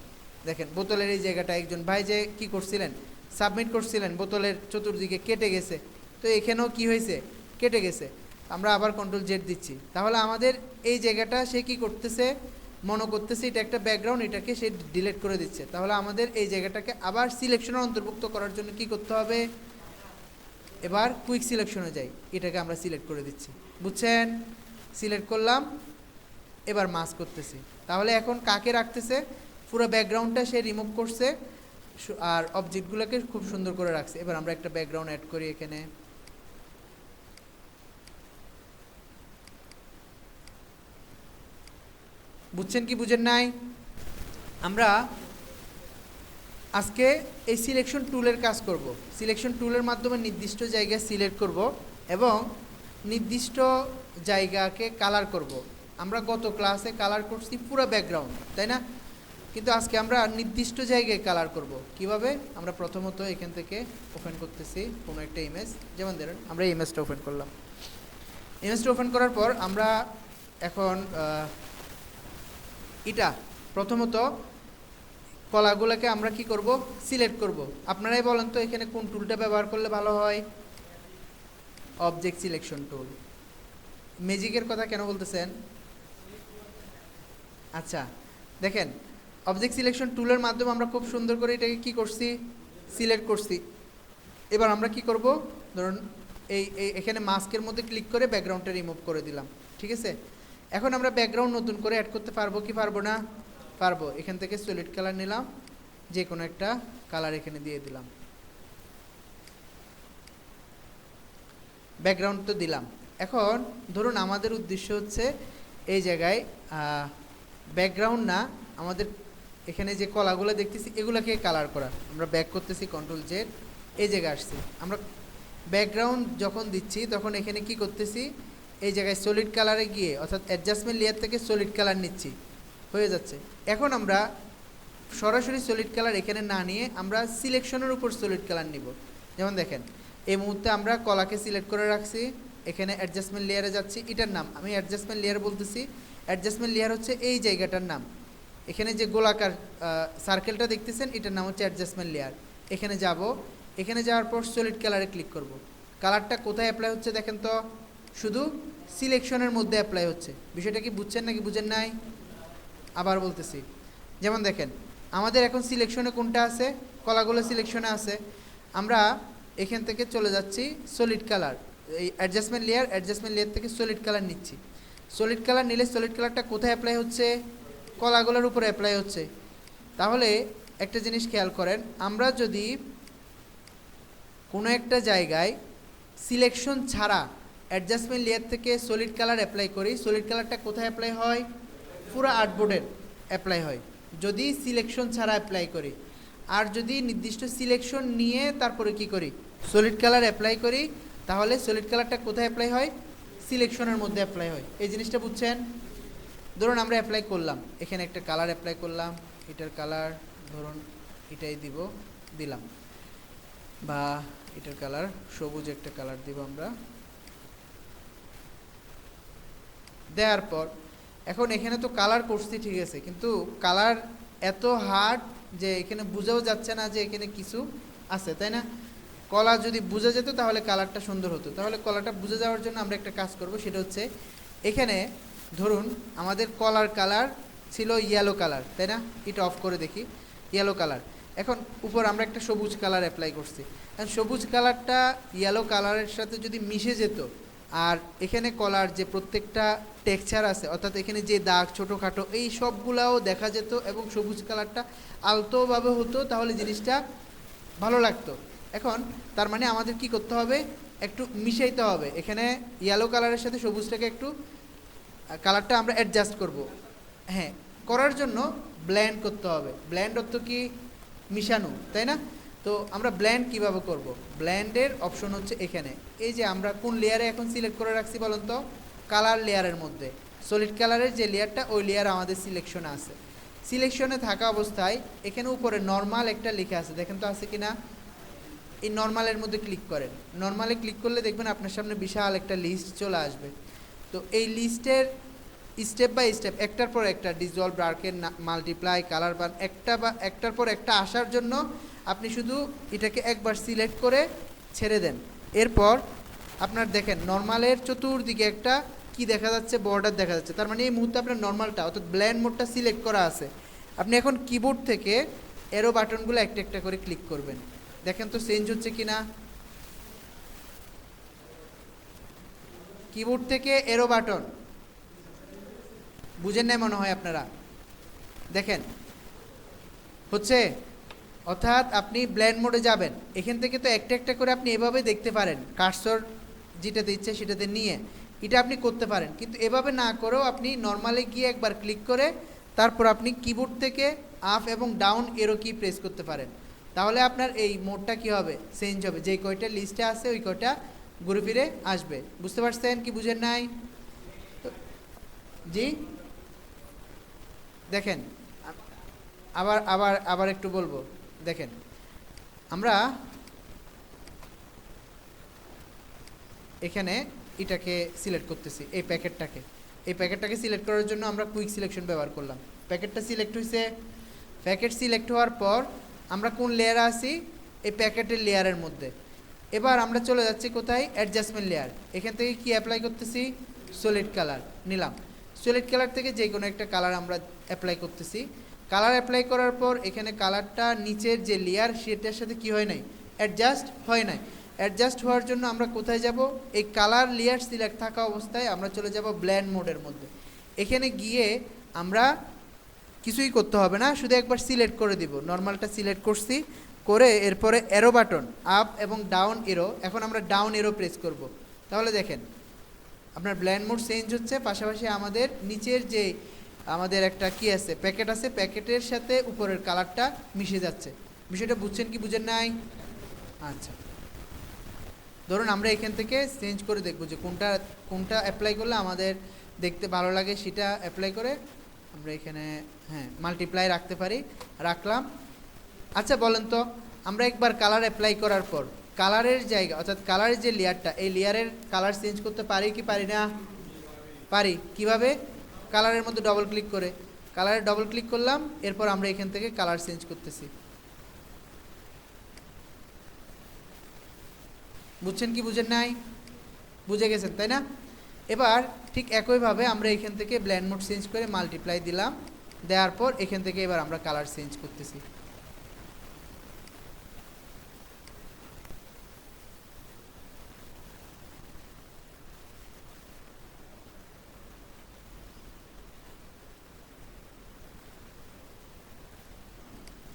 দেখেন বোতলের এই জায়গাটা একজন ভাই যে কি করছিলেন, সাবমিট করছিলেন, বোতলের চতুর্দিকে কেটে গেছে। তো এখানেও কি হয়েছে? কেটে গেছে। আমরা আবার কন্ট্রোল জেড দিচ্ছি, তাহলে আমাদের এই জায়গাটা সে কি করতেছে? মনে করতেছে এটা একটা ব্যাকগ্রাউন্ড, এটাকে সে ডিলিট করে দিচ্ছে। তাহলে আমাদের এই জায়গাটাকে আবার সিলেকশনে অন্তর্ভুক্ত করার জন্য কি করতে হবে? এবার কুইক সিলেকশনে যাই, এটাকে আমরা সিলেক্ট করে দিচ্ছি, বুঝছেন? সিলেক্ট করলাম, এবার মাস্ক করতেছি। তাহলে এখন কাকে রাখতেছে? পুরো ব্যাকগ্রাউন্ডটা সে রিমুভ করছে, আর অবজেক্টগুলোকে খুব সুন্দর করে রাখছে। এবার আমরা একটা ব্যাকগ্রাউন্ড অ্যাড করি এখানে। বুঝছেন কি বুঝেন নাই? আমরা আজকে এই সিলেকশন টুলের কাজ করব। সিলেকশন টুলের মাধ্যমে নির্দিষ্ট জায়গায় সিলেক্ট করব এবং নির্দিষ্ট জায়গাকে কালার করব। আমরা গত ক্লাসে কালার করছি পুরো ব্যাকগ্রাউন্ড, তাই না? কিন্তু আজকে আমরা নির্দিষ্ট জায়গায় কালার করব। কিভাবে? আমরা প্রথমত এখান থেকে ওপেন করতেছি কোনো একটা ইমেজ, যেমন ধরুন আমরা ইমেজটা ওপেন করলাম। ইমেজটা ওপেন করার পর আমরা এখন এটা প্রথমত কলাগুলোকে আমরা কি করব? সিলেক্ট করব। আপনারাই বলেন তো এখানে কোন টুলটা ব্যবহার করলে ভালো হয়? অবজেক্ট সিলেকশন টুল। ম্যাজিকের কথা কেন বলতেছেন? আচ্ছা দেখেন, অবজেক্ট সিলেকশন টুলের মাধ্যমে আমরা খুব সুন্দর করে এটাকে কি করছি? সিলেক্ট করছি। এবার আমরা কি করব? ধরুন এখানে মাস্কের মধ্যে ক্লিক করে ব্যাকগ্রাউন্ডটা রিমুভ করে দিলাম, ঠিক আছে? এখন আমরা ব্যাকগ্রাউন্ড নতুন করে অ্যাড করতে পারবো কি পারবো না? পারবো। এখান থেকে সলিড কালার নিলাম, যে কোনো একটা কালার এখানে দিয়ে দিলাম, ব্যাকগ্রাউন্ড তো দিলাম। এখন ধরুন আমাদের উদ্দেশ্য হচ্ছে এই জায়গায় ব্যাকগ্রাউন্ড না, আমাদের এখানে যে কলাগুলো দেখতেছি এগুলোকে কালার করা। আমরা ব্যাক করতেছি, কন্ট্রোল জেড, এই জায়গায় আসছি। আমরা ব্যাকগ্রাউন্ড যখন দিচ্ছি তখন এখানে কি করতেছি? এই জায়গায় সলিড কালারে গিয়ে অর্থাৎ অ্যাডজাস্টমেন্ট লেয়ার থেকে সলিড কালার নিচ্ছি, হয়ে যাচ্ছে। এখন আমরা সরাসরি সলিড কালার এখানে না নিয়ে আমরা সিলেকশনের উপর সলিড কালার নিব। যেমন দেখেন এই মুহূর্তে আমরা কলাকে সিলেক্ট করে রাখছি, এখানে অ্যাডজাস্টমেন্ট লেয়ারে যাচ্ছি। এটার নাম আমি অ্যাডজাস্টমেন্ট লেয়ার বলতেছি। অ্যাডজাস্টমেন্ট লেয়ার হচ্ছে এই জায়গাটার নাম। এখানে যে গোলাকার সার্কেলটা দেখতেছেন এটার নাম হচ্ছে অ্যাডজাস্টমেন্ট লেয়ার। এখানে যাব, এখানে যাওয়ার পর সলিড কালারে ক্লিক করব। কালারটা কোথায় অ্যাপ্লাই হচ্ছে দেখেন তো? শুধু সিলেকশনের মধ্যে অ্যাপ্লাই হচ্ছে। বিষয়টা কি বুঝছেন নাকি বুঝেন নাই? আবার বলতেছি, যেমন দেখেন আমাদের এখন সিলেকশনে কোনটা আছে? কলাগুলো সিলেকশনে আছে। আমরা এখান থেকে চলে যাচ্ছি সলিড কালার, এই অ্যাডজাস্টমেন্ট লেয়ার থেকে সলিড কালার নিচ্ছি। সলিড কালার নিলে সলিড কালারটা কোথায় অ্যাপ্লাই হচ্ছে? কলাগুলোর উপরে অ্যাপ্লাই হচ্ছে। তাহলে একটা জিনিস খেয়াল করেন, আমরা যদি কোনো একটা জায়গায় সিলেকশন ছাড়া অ্যাডজাস্টমেন্ট লেয়ার থেকে সলিড কালার অ্যাপ্লাই করি, সলিড কালারটা কোথায় অ্যাপ্লাই হয়? পুরো আর্টবোর্ডের অ্যাপ্লাই হয় যদি সিলেকশন ছাড়া অ্যাপ্লাই করি। আর যদি নির্দিষ্ট সিলেকশন নিয়ে তারপরে কি করি? সলিড কালার অ্যাপ্লাই করি, তাহলে সলিড কালারটা কোথায় অ্যাপ্লাই হয়? সিলেকশনের মধ্যে অ্যাপ্লাই হয়। এই জিনিসটা বুঝছেন? ধরুন আমরা অ্যাপ্লাই করলাম, এখানে একটা কালার অ্যাপ্লাই করলাম, এটার কালার ধরুন এটাই দিলাম, বা এটার কালার সবুজ একটা কালার দিব আমরা। দেওয়ার পর এখন এখানে তো কালার করছি ঠিক আছে, কিন্তু কালার এত হার্ড যে এখানে বোঝাও যাচ্ছে না যে এখানে কিছু আছে, তাই না? কলা যদি বোঝা যেত তাহলে কালারটা সুন্দর হতো। তাহলে কলাটা বুঝে যাওয়ার জন্য আমরা একটা কাজ করব, সেটা হচ্ছে এখানে ধরুন আমাদের কলার কালার ছিল ইয়েলো কালার, তাই না? এটা অফ করে দেখি, ইয়েলো কালার। এখন উপর আমরা একটা সবুজ কালার অ্যাপ্লাই করছি। এখন সবুজ কালারটা ইয়েলো কালারের সাথে যদি মিশে যেত, আর এখানে কলার যে প্রত্যেকটা টেক্সচার আছে অর্থাৎ এখানে যে দাগ ছোটোখাটো এই সবগুলাও দেখা যেত এবং সবুজ কালারটা আলতোভাবে হতো, তাহলে জিনিসটা ভালো লাগতো। এখন তার মানে আমাদের কি করতে হবে? একটু মিশাইতে হবে। এখানে ইয়েলো কালারের সাথে সবুজটাকে একটু কালারটা আমরা অ্যাডজাস্ট করব। হ্যাঁ, করার জন্য ব্লেন্ড করতে হবে। ব্লেন্ড অর্থ কি? মিশানো, তাই না? তো আমরা ব্লেন্ড কিভাবে করব? ব্লেন্ডের অপশন হচ্ছে এখানে। এই যে আমরা কোন লেয়ারে এখন সিলেক্ট করে রাখছি বলুন তো? কালার লেয়ারের মধ্যে সলিড কালারের যে লেয়ারটা, ওই লেয়ার আমাদের সিলেকশনে আছে। সিলেকশনে থাকা অবস্থায় এখানে উপরে নর্মাল একটা লেখা আছে, দেখেন তো আছে কি না? এই নর্মালের মধ্যে ক্লিক করেন। নর্মালে ক্লিক করলে দেখবেন আপনার সামনে বিশাল একটা লিস্ট চলে আসবে। তো এই লিস্টের স্টেপ বাই স্টেপ একটার পর একটা ডিসলভ, ব্রাকেট, মাল্টিপ্লাই, কালার বান একটার পর একটা আসার জন্য আপনি শুধু এটাকে একবার সিলেক্ট করে ছেড়ে দেন। এরপর আপনার দেখেন নর্মালের চতুর্দিকে একটা কি দেখা যাচ্ছে? বর্ডার দেখা যাচ্ছে। তার মানে এই মুহূর্তে আপনার নর্মালটা অর্থাৎ ব্ল্যান্ড মোডটা সিলেক্ট করা আছে। আপনি এখন কিবোর্ড থেকে এরো বাটনগুলো একটা একটা করে ক্লিক করবেন। দেখেন তো চেঞ্জ হচ্ছে কি না? কিবোর্ড থেকে এরো বাটন বুঝেন না মনে হয় আপনারা? দেখেন হচ্ছে, অর্থাৎ আপনি ব্লেন্ড মোডে যাবেন, এখান থেকে তো একটা একটা করে আপনি এভাবে দেখতে পারেন, কার্সর যেটাতে ইচ্ছে সেটাতে নিয়ে এটা আপনি করতে পারেন। কিন্তু এভাবে না করেও আপনি নর্মালে গিয়ে একবার ক্লিক করে তারপর আপনি কিবোর্ড থেকে আপ এবং ডাউন এরো কি প্রেস করতে পারেন, তাহলে আপনার এই মোডটা কি হবে, চেঞ্জ হবে, যে কয়টা লিস্টে আছে ওই কয়টা ঘুরে ফিরে আসবে। বুঝতে পারছেন কি বুঝেন নাই? জি দেখেন, আবার আবার আবার একটু বলবো। দেখেন আমরা এখানে এটাকে সিলেক্ট করতেছি, এই প্যাকেটটাকে সিলেক্ট করার জন্য আমরা কুইক সিলেকশন ব্যবহার করলাম। প্যাকেটটা সিলেক্ট হয়েছে, প্যাকেট সিলেক্ট হওয়ার পর আমরা কোন লেয়ারে আছি, এই প্যাকেটের লেয়ারের মধ্যে। এবার আমরা চলে যাচ্ছি কোথায়, অ্যাডজাস্টমেন্ট লেয়ার। এখান থেকে কি অ্যাপ্লাই করতেছি, সলিড কালার নিলাম। সলিড কালার থেকে যে কোনো একটা কালার আমরা অ্যাপ্লাই করতেছি। কালার অ্যাপ্লাই করার পর এখানে কালারটা নিচের যে লেয়ার সেটার সাথে কি হয় নাই, অ্যাডজাস্ট হয় নাই। অ্যাডজাস্ট হওয়ার জন্য আমরা কোথায় যাব, এই কালার লেয়ার সিলেক্ট থাকা অবস্থায় আমরা চলে যাব ব্ল্যান্ড মোডের মধ্যে। এখানে গিয়ে আমরা কিছুই করতে হবে না, শুধু একবার সিলেক্ট করে দিব। নর্মালটা সিলেক্ট করছি, করে এরপরে এরো বাটন আপ এবং ডাউন এরো, এখন আমরা ডাউন এরো প্রেস করব। তাহলে দেখেন আপনার ব্ল্যান্ড মোড চেঞ্জ হচ্ছে, পাশাপাশি আমাদের নিচের যে আমাদের একটা কি আছে, প্যাকেট আছে, প্যাকেটের সাথে উপরের কালারটা মিশে যাচ্ছে। বিষয়টা বুঝছেন কি বুঝেন নাই? আচ্ছা, ধরুন আমরা এখান থেকে চেঞ্জ করে দেখব যে কোনটা কোনটা অ্যাপ্লাই করলে আমাদের দেখতে ভালো লাগে, সেটা অ্যাপ্লাই করে আমরা এখানে মাল্টিপ্লাই রাখতে পারি, রাখলাম। আচ্ছা বলেন তো, আমরা একবার কালার অ্যাপ্লাই করার পর কালারের জায়গা অর্থাৎ কালারের যে লেয়ারটা, এই লেয়ারের কালার চেঞ্জ করতে পারি কি পারি না? পারি। কিভাবে? কালারের মধ্যে ডবল ক্লিক করে, কালারে ডবল ক্লিক করলাম, এরপর আমরা এখান থেকে কালার চেঞ্জ করতেছি। বুঝছেন কি বুঝেন নাই? বুঝে গেছেন তাই না? এবার ঠিক একইভাবে আমরা এখান থেকে ব্ল্যান্ড মোড চেঞ্জ করে মাল্টিপ্লাই দিলাম, দেওয়ার পর এখান থেকে এবার আমরা কালার চেঞ্জ করতেছি।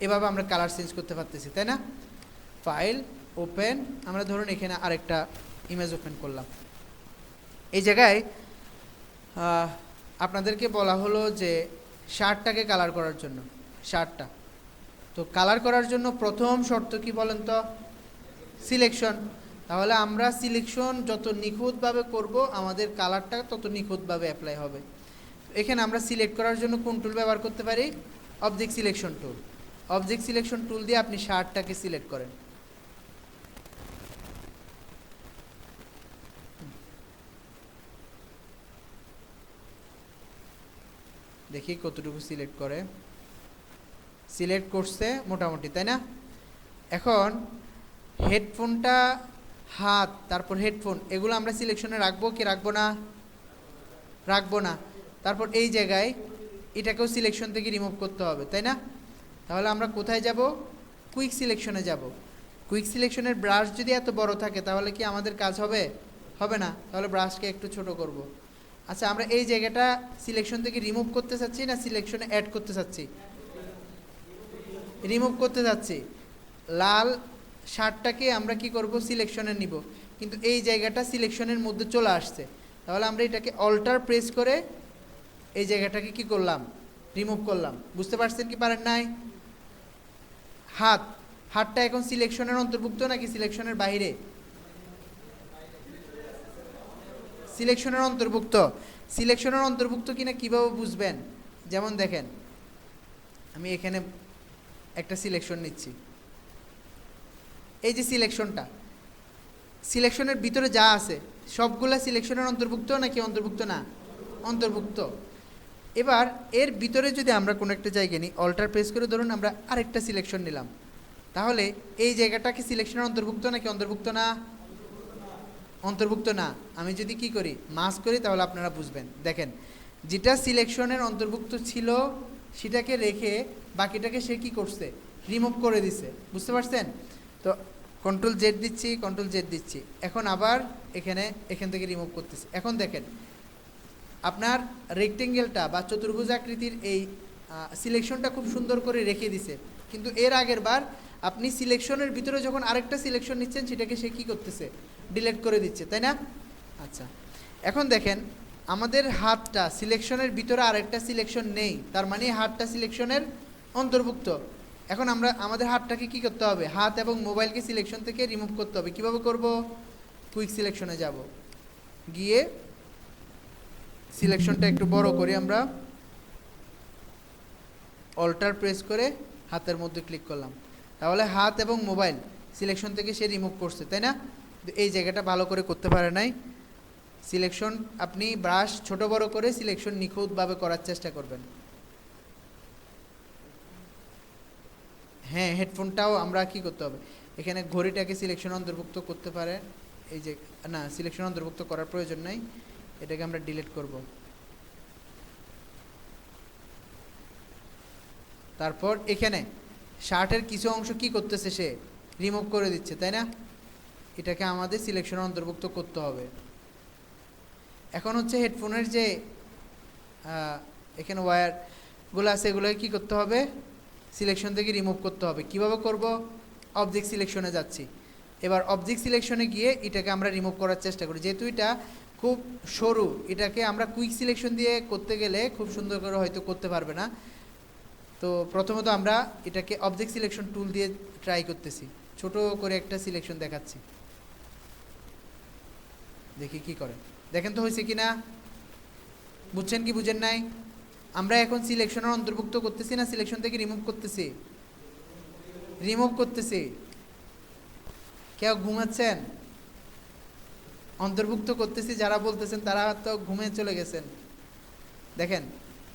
এভাবে আমরা কালার চেঞ্জ করতে পারতেছি তাই না? ফাইল ওপেন, আমরা ধরুন এখানে আরেকটা ইমেজ ওপেন করলাম। এই জায়গায় আপনাদেরকে বলা হলো যে শার্টটাকে কালার করার জন্য, শার্টটা তো কালার করার জন্য প্রথম শর্ত কি বলেন তো, সিলেকশন। তাহলে আমরা সিলেকশন যত নিখুঁতভাবে করব আমাদের কালারটা তত নিখুঁতভাবে অ্যাপ্লাই হবে। এখানে আমরা সিলেক্ট করার জন্য কোন টুল ব্যবহার করতে পারি, অবজেক্ট সিলেকশন টুল। অবজেক্ট সিলেকশন টুল দিয়ে আপনি শার্টটাকে সিলেক্ট করেন। দেখি কতটুকু সিলেক্ট করে, সিলেক্ট করছে মোটামুটি তাই না? এখন হেডফোনটা, হাত, তারপর হেডফোন, এগুলো আমরা সিলেকশনে রাখবো কি রাখবো না? রাখবো না। তারপর এই জায়গায় এটাকেও সিলেকশন থেকে রিমুভ করতে হবে তাই না? তাহলে আমরা কোথায় যাব, কুইক সিলেকশনে যাব। কুইক সিলেকশনের ব্রাশ যদি এত বড় থাকে তাহলে কি আমাদের কাজ হবে? হবে না। তাহলে ব্রাশকে একটু ছোট করব। আচ্ছা, আমরা এই জায়গাটা সিলেকশন থেকে রিমুভ করতে চাচ্ছি না সিলেকশনে অ্যাড করতে চাচ্ছি? রিমুভ করতে চাচ্ছি। লাল শার্টটাকে আমরা কি করব, সিলেকশনে নিব, কিন্তু এই জায়গাটা সিলেকশনের মধ্যে চলে আসছে। তাহলে আমরা এটাকে অল্টার প্রেস করে এই জায়গাটাকে কি করলাম, রিমুভ করলাম। বুঝতে পারছেন কি পারেন নাই? হাতটা এখন সিলেকশনের অন্তর্ভুক্ত নাকি সিলেকশনের বাইরে? সিলেকশনের অন্তর্ভুক্ত। সিলেকশনের অন্তর্ভুক্ত কিনা কিভাবে বুঝবেন? যেমন দেখেন, আমি এখানে একটা সিলেকশন নিচ্ছি, এই যে সিলেকশনটা, সিলেকশনের ভিতরে যা আছে সবগুলা সিলেকশনের অন্তর্ভুক্ত নাকি অন্তর্ভুক্ত না? অন্তর্ভুক্ত। এবার এর ভিতরে যদি আমরা কোনো একটা জায়গায় নিই, অল্টার প্রেস করে ধরুন আমরা আরেকটা সিলেকশন নিলাম, তাহলে এই জায়গাটা কি সিলেকশনের অন্তর্ভুক্ত নাকি অন্তর্ভুক্ত না? অন্তর্ভুক্ত না। আমি যদি কি করি, মাস করি, তাহলে আপনারা বুঝবেন। দেখেন, যেটা সিলেকশনের অন্তর্ভুক্ত ছিল সেটাকে রেখে বাকিটাকে সে কি করছে, রিমুভ করে দিছে। বুঝতে পারছেন তো? কন্ট্রোল জেড দিচ্ছি, কন্ট্রোল জেড দিচ্ছি, এখন আবার এখান থেকে রিমুভ করতেছি। এখন দেখেন আপনার রেক্টেঙ্গেলটা বা চতুর্ভুজাকৃতির এই সিলেকশনটা খুব সুন্দর করে রেখে দিছে, কিন্তু এর আগের বার আপনি সিলেকশনের ভিতরে যখন আরেকটা সিলেকশন নিচ্ছেন সেটাকে সে কী করতেছে, ডিলিট করে দিচ্ছে তাই না? আচ্ছা, এখন দেখেন আমাদের হাতটা সিলেকশনের ভিতরে আরেকটা সিলেকশন নেই, তার মানে হাতটা সিলেকশনের অন্তর্ভুক্ত। এখন আমরা আমাদের হাতটাকে কি করতে হবে, হাত এবং মোবাইলকে সিলেকশন থেকে রিমুভ করতে হবে। কিভাবে করব, কুইক সিলেকশনে যাব, গিয়ে সিলেকশনটা একটু বড় করি আমরা, অল্টার প্রেস করে হাতের মধ্যে ক্লিক করলাম, তাহলে হাত এবং মোবাইল সিলেকশন থেকে সে রিমুভ করছে, তাই না? এই জায়গাটা ভালো করে করতে পারে নাই। সিলেকশন আপনি ব্রাশ ছোট বড় করে সিলেকশন নিখুঁতভাবে করার চেষ্টা করবেন। হ্যাঁ, হেডফোনটাও আমরা কি করতে হবে, এখানে ঘড়িটাকে সিলেকশন অন্তর্ভুক্ত করতে পারে, এই যে না, সিলেকশন অন্তর্ভুক্ত করার প্রয়োজন নাই, এটাকে আমরা ডিলিট করব। তারপর এখানে শার্টের কিছু অংশ কি করতেছে, সে রিমুভ করে দিচ্ছে, তাই না? এটাকে আমাদের সিলেকশন অন্তর্ভুক্ত করতে হবে। এখন হচ্ছে হেডফোনের যে এখানে ওয়্যারগুলো আছে, এগুলোকে কী করতে হবে, সিলেকশন থেকে রিমুভ করতে হবে। কিভাবে করব, অবজেক্ট সিলেকশনে যাচ্ছি, এবার অবজেক্ট সিলেকশনে গিয়ে এটাকে আমরা রিমুভ করার চেষ্টা করি। যেহেতু এটা খুব সরু, এটাকে আমরা কুইক সিলেকশন দিয়ে করতে গেলে খুব সুন্দর করে হয়তো করতে পারবে না। তো প্রথমত আমরা এটাকে অবজেক্ট সিলেকশন টুল দিয়ে ট্রাই করতেছি, ছোট করে একটা সিলেকশন দেখাচ্ছি, দেখি কি করে, দেখেন তো হয়েছে কি না, বুঝছেন কি বুঝেন নাই? আমরা এখন সিলেকশনের অন্তর্ভুক্ত করতেছি না সিলেকশন থেকে রিমুভ করতেছি? রিমুভ করতেছি। কেউ ঘুমাচ্ছেন? অন্তর্ভুক্ত করতেছি যারা বলতেছেন তারা তো ঘুমিয়ে চলে গেছেন। দেখেন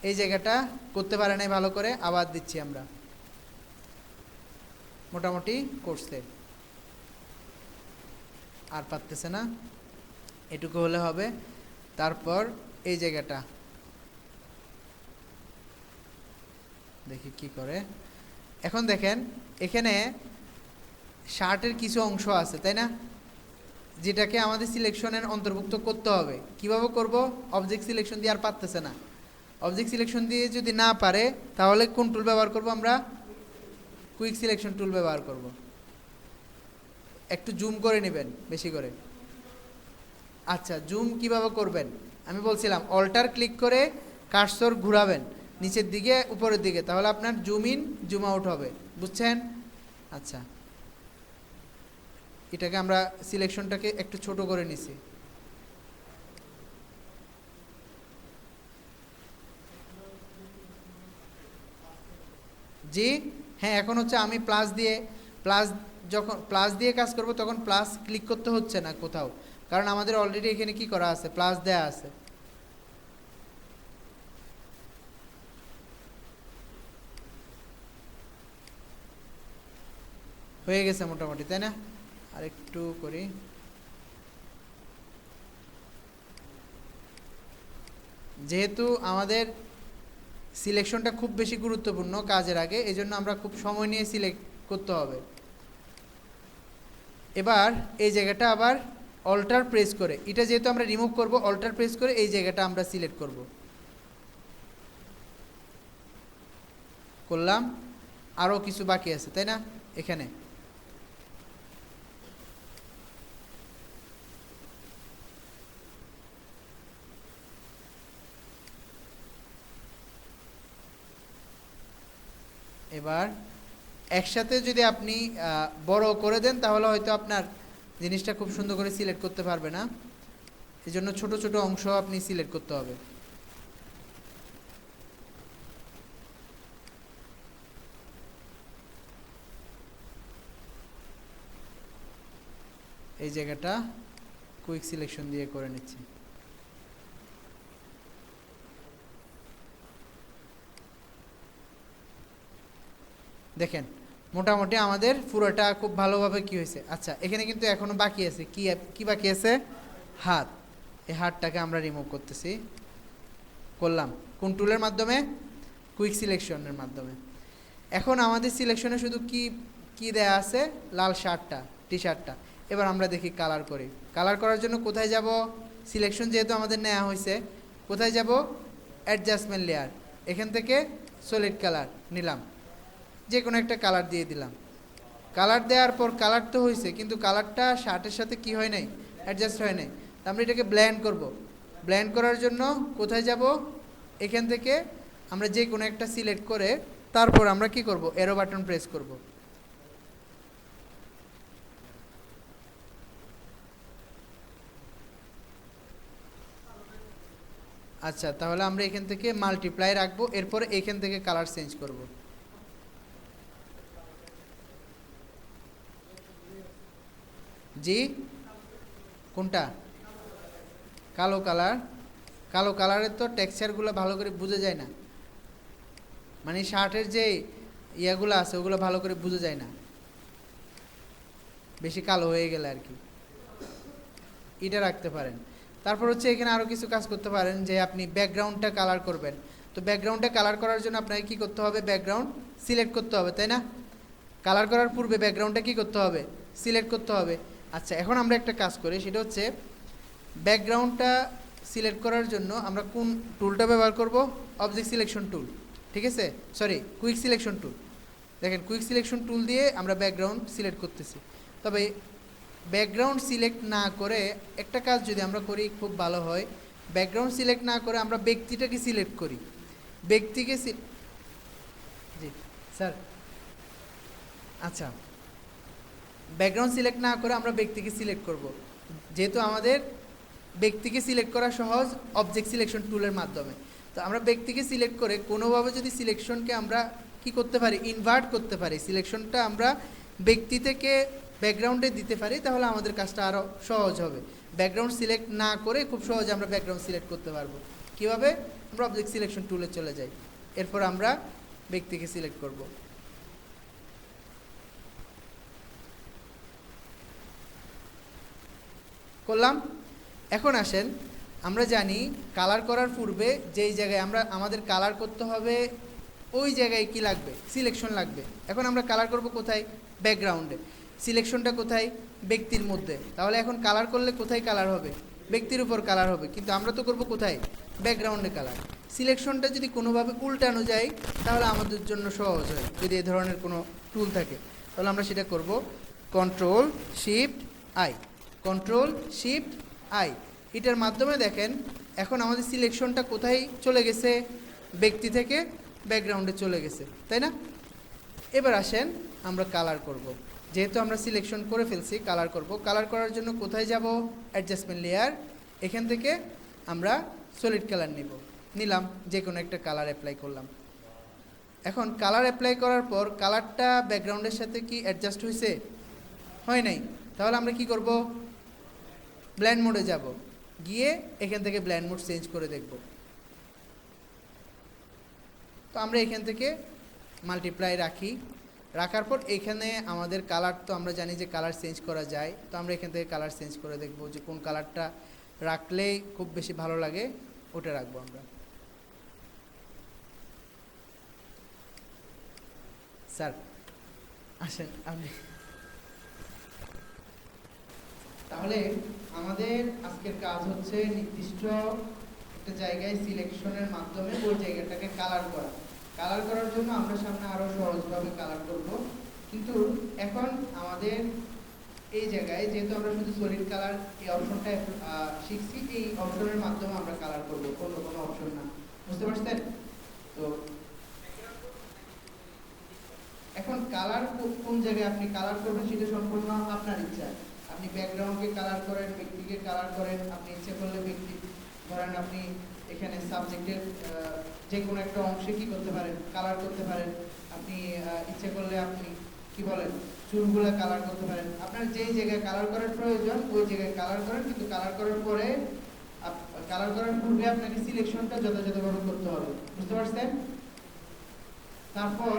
এই জায়গাটা করতে পারে নাই ভালো করে, আবার দিচ্ছি আমরা, মোটামুটি করছে, আর পারতেছে না, এটুকু হলে হবে। তারপর এই জায়গাটা দেখি কি করে। এখন দেখেন এখানে শার্টের কিছু অংশ আছে, তাই না, যেটাকে আমাদের সিলেকশনের অন্তর্ভুক্ত করতে হবে। কিভাবে করব, অবজেক্ট সিলেকশন দিয়ে আর পারতেছে না। অবজেক্ট সিলেকশন দিয়ে যদি না পারে তাহলে কোন টুল ব্যবহার করব আমরা, কুইক সিলেকশন টুল ব্যবহার করব। একটু জুম করে নেবেন বেশি করে। আচ্ছা, জুম কিভাবে করবেন আমি বলছিলাম, অল্টার ক্লিক করে কার্সর ঘোরাবেন নিচের দিকে উপরের দিকে, তাহলে আপনার জুম ইন জুম আউট হবে, বুঝছেন? আচ্ছা, এটাকে আমরা সিলেকশনটাকে একটু ছোট করে নিছি। জি হ্যাঁ, এখন হচ্ছে আমি প্লাস যখন প্লাস দিয়ে কাজ করব তখন প্লাস ক্লিক করতে হচ্ছে না কোথাও, কারণ আমাদের অলরেডি এখানে কি করা আছে, প্লাস দেয়া আছে। হয়ে গেছে মোটামুটি, তাই না? আর একটু করি, যেহেতু আমাদের সিলেকশনটা খুব বেশি গুরুত্বপূর্ণ কাজের আগে, এই জন্য আমরা খুব সময় নিয়ে সিলেক্ট করতে হবে। এবার এই জায়গাটা আবার অল্টার প্রেস করে, এটা যেহেতু আমরা রিমুভ করব, অল্টার প্রেস করে এই জায়গাটা আমরা সিলেক্ট করব, করলাম। আরও কিছু বাকি আছে, তাই না? এখানে এবার একসাথে যদি আপনি বড় করে দেন তাহলে হয়তো আপনার জিনিসটা খুব সুন্দর করে সিলেক্ট করতে পারবে না, এই জন্য ছোটো ছোটো অংশ আপনি সিলেক্ট করতে হবে। এই জায়গাটা কুইক সিলেকশন দিয়ে করে নিচ্ছি। দেখেন মোটামুটি আমাদের পুরোটা খুব ভালোভাবে কি হয়েছে। আচ্ছা, এখানে কিন্তু এখনো বাকি আছে, কি বাকি আছে, হাত। এই হাতটাকে আমরা রিমুভ করতেছি, করলাম কোন টুলের মাধ্যমে, কুইক সিলেকশনের মাধ্যমে। এখন আমাদের সিলেকশনে শুধু কি কি দেয়া আছে, লাল শার্টটা, টি শার্টটা। এবার আমরা দেখি কালার করি। কালার করার জন্য কোথায় যাব, সিলেকশন যেহেতু আমাদের নেওয়া হয়েছে, কোথায় যাব, অ্যাডজাস্টমেন্ট লেয়ার, এখান থেকে সলিড কালার নিলাম, যে কোনো একটা কালার দিয়ে দিলাম। কালার দেওয়ার পর কালার তো হয়েছে, কিন্তু কালারটা শার্টের সাথে কি হয় নাই, অ্যাডজাস্ট হয় নাই। আমরা এটাকে ব্লেন্ড করব। ব্লেন্ড করার জন্য কোথায় যাব, এখান থেকে আমরা যে কোনো একটা সিলেক্ট করে তারপর আমরা কি করব, এরো বাটন প্রেস করব। আচ্ছা, তাহলে আমরা এখান থেকে মাল্টিপ্লাই রাখবো, এরপর এখান থেকে কালার চেঞ্জ করব। জি, কোনটা? কালো কালার? কালো কালারের তো টেক্সচারগুলো ভালো করে বোঝা যায় না, মানে শার্টের যে ইয়াগুলো আছে ওগুলো ভালো করে বোঝা যায় না, বেশি কালো হয়ে গেলে আর কি। এটা রাখতে পারেন। তারপর হচ্ছে এখানে আরও কিছু কাজ করতে পারেন, যে আপনি ব্যাকগ্রাউন্ডটা কালার করবেন। তো ব্যাকগ্রাউন্ডটা কালার করার জন্য আপনাকে কী করতে হবে, ব্যাকগ্রাউন্ড সিলেক্ট করতে হবে, তাই না? কালার করার পূর্বে ব্যাকগ্রাউন্ডটা কী করতে হবে, সিলেক্ট করতে হবে। আচ্ছা, এখন আমরা একটা কাজ করি, সেটা হচ্ছে ব্যাকগ্রাউন্ডটা সিলেক্ট করার জন্য আমরা কোন টুলটা ব্যবহার করব, অবজেক্ট সিলেকশন টুল, ঠিক আছে, সরি কুইক সিলেকশন টুল। দেখেন কুইক সিলেকশন টুল দিয়ে আমরা ব্যাকগ্রাউন্ড সিলেক্ট করতেছি। তবে ব্যাকগ্রাউন্ড সিলেক্ট না করে একটা কাজ যদি আমরা করি খুব ভালো হয়, ব্যাকগ্রাউন্ড সিলেক্ট না করে আমরা ব্যক্তিটাকে সিলেক্ট করি। ব্যক্তিকে জি স্যার, আচ্ছা, ব্যাকগ্রাউন্ড সিলেক্ট না করে আমরা ব্যক্তিকে সিলেক্ট করব। যেহেতু আমাদের ব্যক্তিকে সিলেক্ট করা সহজ অবজেক্ট সিলেকশন টুলের মাধ্যমে, তো আমরা ব্যক্তিকে সিলেক্ট করে কোনোভাবে যদি সিলেকশনকে আমরা কি করতে পারি, ইনভার্ট করতে পারি, সিলেকশনটা আমরা ব্যক্তি থেকে ব্যাকগ্রাউন্ডে দিতে পারি, তাহলে আমাদের কাজটা আরও সহজ হবে। ব্যাকগ্রাউন্ড সিলেক্ট না করে খুব সহজে আমরা ব্যাকগ্রাউন্ড সিলেক্ট করতে পারবো। কীভাবে? আমরা অবজেক্ট সিলেকশন টুলে চলে যাই, এরপর আমরা ব্যক্তিকে সিলেক্ট করব। করলাম। এখন আসেন, আমরা জানি কালার করার পূর্বে যেই জায়গায় আমাদের কালার করতে হবে ওই জায়গায় কি লাগবে, সিলেকশন লাগবে। এখন আমরা কালার করব কোথায়, ব্যাকগ্রাউন্ডে। সিলেকশনটা কোথায়, ব্যক্তির মধ্যে। তাহলে এখন কালার করলে কোথায় কালার হবে, ব্যক্তির উপর কালার হবে, কিন্তু আমরা তো করব কোথায়, ব্যাকগ্রাউন্ডে কালার। সিলেকশনটা যদি কোনোভাবে উল্টানো যায় তাহলে আমাদের জন্য সহজ হয়, যদি এ ধরনের কোনো টুল থাকে তাহলে আমরা সেটা করব control shift I, control shift I. এটার মাধ্যমে দেখেন এখন আমাদের সিলেকশনটা কোথায় চলে গেছে, ব্যক্তি থেকে ব্যাকগ্রাউন্ডে চলে গেছে, তাই না? এবার আসেন আমরা কালার করব। যেহেতু আমরা সিলেকশন করে ফেলছি, কালার করব। কালার করার জন্য কোথায় যাব, অ্যাডজাস্টমেন্ট লেয়ার, এখান থেকে আমরা সলিড কালার নিলাম, যে কোনো একটা কালার অ্যাপ্লাই করলাম। এখন কালার অ্যাপ্লাই করার পর কালারটা ব্যাকগ্রাউন্ডের সাথে কি অ্যাডজাস্ট হয়েছে, হয় নাই, তাহলে আমরা কি করব, ব্ল্যান্ড মোডে যাব, গিয়ে এখান থেকে ব্ল্যান্ড মোড চেঞ্জ করে দেখব। তো আমরা এখান থেকে মাল্টিপ্লাই রাখি, রাখার পর এখানে আমাদের কালার, তো আমরা জানি যে কালার চেঞ্জ করা যায়, তো আমরা এখান থেকে কালার চেঞ্জ করে দেখব যে কোন কালারটা রাখলেই খুব বেশি ভালো লাগে, ওটা রাখবো আমরা। স্যার আসেন আপনি। তাহলে আমাদের আজকের কাজ হচ্ছে নির্দিষ্ট একটা জায়গায় সিলেকশনের মাধ্যমে ওই জায়গাটাকে কালার করা। কালার করার জন্য আমরা সামনে আরও সহজভাবে কালার করব, কিন্তু এখন আমাদের এই জায়গায় যেহেতু আমরা শুধু সলিড কালার এই অপশনটা শিখছি, এই অপশনের মাধ্যমে আমরা কালার করব, অন্য কোনো অপশন না। বুঝতে পারছেন? তো এখন কালার কোন জায়গায় আপনি কালার করবেন সেটা সম্পূর্ণ আপনার ইচ্ছা। আপনি ব্যাকগ্রাউন্ডকে কালার করেন, ব্যক্তিকে কালার করেন, আপনি ইচ্ছে করলে ব্যক্তি, ধরেন আপনি এখানে সাবজেক্টের যে কোনো একটা অংশে কি করতে পারেন, কালার করতে পারেন। আপনি ইচ্ছে করলে আপনি কি বলেন, চুলগুলো কালার করতে পারেন। আপনার যেই জায়গায় কালার করার প্রয়োজন ওই জায়গায় কালার করেন, কিন্তু কালার করার পরে, কালার করার পূর্বে আপনাকে সিলেকশনটা যথাযথভাবে করতে হবে। বুঝতে পারছেন? তারপর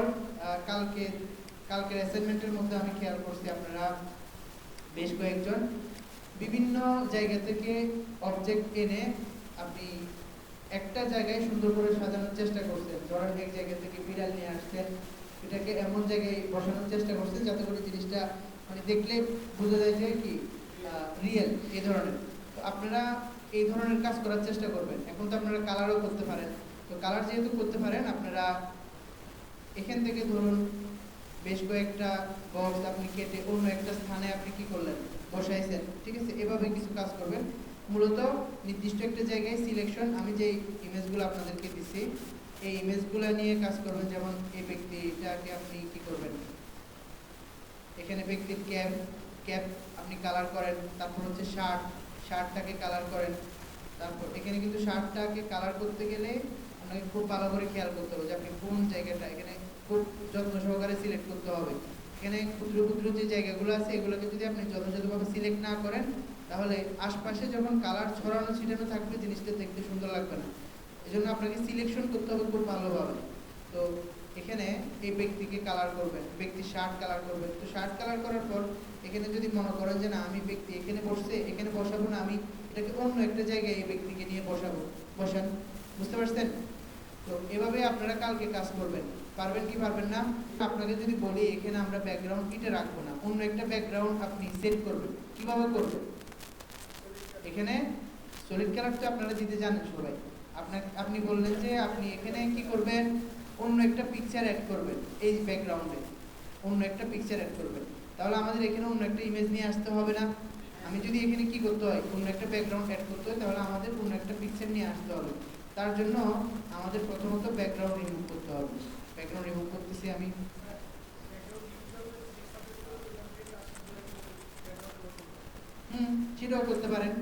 কালকের অ্যাসাইনমেন্টের মধ্যে আমি খেয়াল করছি আপনারা বেশ কয়েকজন বিভিন্ন জায়গা থেকে অবজেক্ট এনে আপনি একটা জায়গায় সুন্দর করে সাজানোর চেষ্টা করছেন। ধরেন এক জায়গা থেকে বিড়াল নিয়ে আসছেন, এটাকে এমন জায়গায় বসানোর চেষ্টা করছেন যাতে করে জিনিসটা মানে দেখলে বোঝা যায় যে কি রিয়েল, এই ধরনের। তো আপনারা এই ধরনের কাজ করার চেষ্টা করবেন। এখন তো আপনারা কালারও করতে পারেন, তো কালার যেহেতু করতে পারেন আপনারা এখান থেকে ধরুন বেশ কয়েকটা বক্স আপনি কেটে অন্য একটা স্থানে আপনি কি করলেন, বসাইছেন, ঠিক আছে? এভাবে কিছু কাজ করবেন। মূলত নির্দিষ্ট একটা জায়গায় সিলেকশন, আমি যে ইমেজগুলো আপনাদেরকে দিছি এই ইমেজগুলো নিয়ে কাজ করবেন। যেমন এই ব্যক্তিটাকে আপনি কি করবেন, এখানে ব্যক্তির ক্যাপ আপনি কালার করেন, তারপর হচ্ছে শার্টটাকে কালার করেন। তারপর এখানে কিন্তু শার্টটাকে কালার করতে গেলে আপনাকে খুব ভালো করে খেয়াল করতে হবে যে আপনি কোন জায়গাটা এখানে খুব যত্ন সহকারে সিলেক্ট করতে হবে। এখানে ক্ষুদ্র ক্ষুদ্র যে জায়গাগুলো আছে এগুলোকে যদি আপনি যথাযথভাবে সিলেক্ট না করেন, তাহলে আশপাশে যখন কালার ছড়ানো ছিটানো থাকবে জিনিসটা দেখতে সুন্দর লাগবে না। এজন্য আপনাকে সিলেকশন করতে হবে খুব ভালোভাবে। তো এখানে এই ব্যক্তিকে কালার করবেন, ব্যক্তির শার্ট কালার করবেন। তো শার্ট কালার করার পর এখানে যদি মনে করেন যে না আমি ব্যক্তি এখানে বসছে, এখানে বসাবো না, আমি এটাকে অন্য একটা জায়গায় এই ব্যক্তিকে নিয়ে বসান। বুঝতে পারছেন? তো এভাবে আপনারা কালকে কাজ করবেন। পারবেন কি পারবেন না? আপনাকে যদি বলি এখানে আমরা ব্যাকগ্রাউন্ড এটা রাখবো না, অন্য একটা ব্যাকগ্রাউন্ড আপনি সেট করবেন। কিভাবে করবেন? এখানে সলিড কালার তো আপনারা দিতে জানেন সবাই। আপনি বললেন যে আপনি এখানে কি করবেন, অন্য একটা পিকচার অ্যাড করবেন। এই ব্যাকগ্রাউন্ডে অন্য একটা পিকচার অ্যাড করবেন। তাহলে আমাদের এখানে অন্য একটা ইমেজ নিয়ে আসতে হবে না। আমি যদি এখানে কি করতে হয়, অন্য একটা ব্যাকগ্রাউন্ড অ্যাড করতে হয়, তাহলে আমাদের অন্য একটা পিকচার নিয়ে আসতে হবে। তার জন্য আমাদের প্রথমত ব্যাকগ্রাউন্ড রিমুভ করতে হবে। ব্যাকগ্রাউন্ড রিমুভ করতেছি আমি। সেটাও করতে পারেন।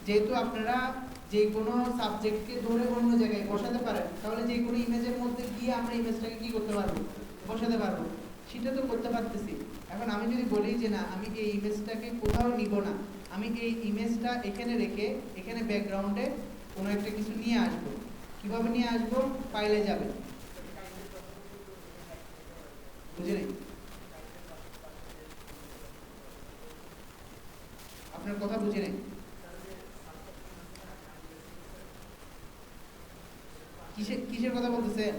যেহেতু আপনারা যে কোনো সাবজেক্টকে ধরে অন্য জায়গায় বসাতে পারেন, তাহলে যে কোনো ইমেজের মধ্যে গিয়ে আমরা ইমেজটাকে কি করতে পারবো, বসাতে পারবো। সেটা তো করতে পারতেছি। এখন আমি যদি বলি যে না আমি এই ইমেজটাকে কোথাও নিব না, আমি এই ইমেজটা এখানে রেখে এখানে ব্যাকগ্রাউন্ডে কোনো একটা কিছু নিয়ে আসবো। কিভাবে নিয়ে আসবো? ফাইলে যাবে। বুঝে নেই, আপনার কথা বুঝে নেই। কিসের কথা বলতেছেন?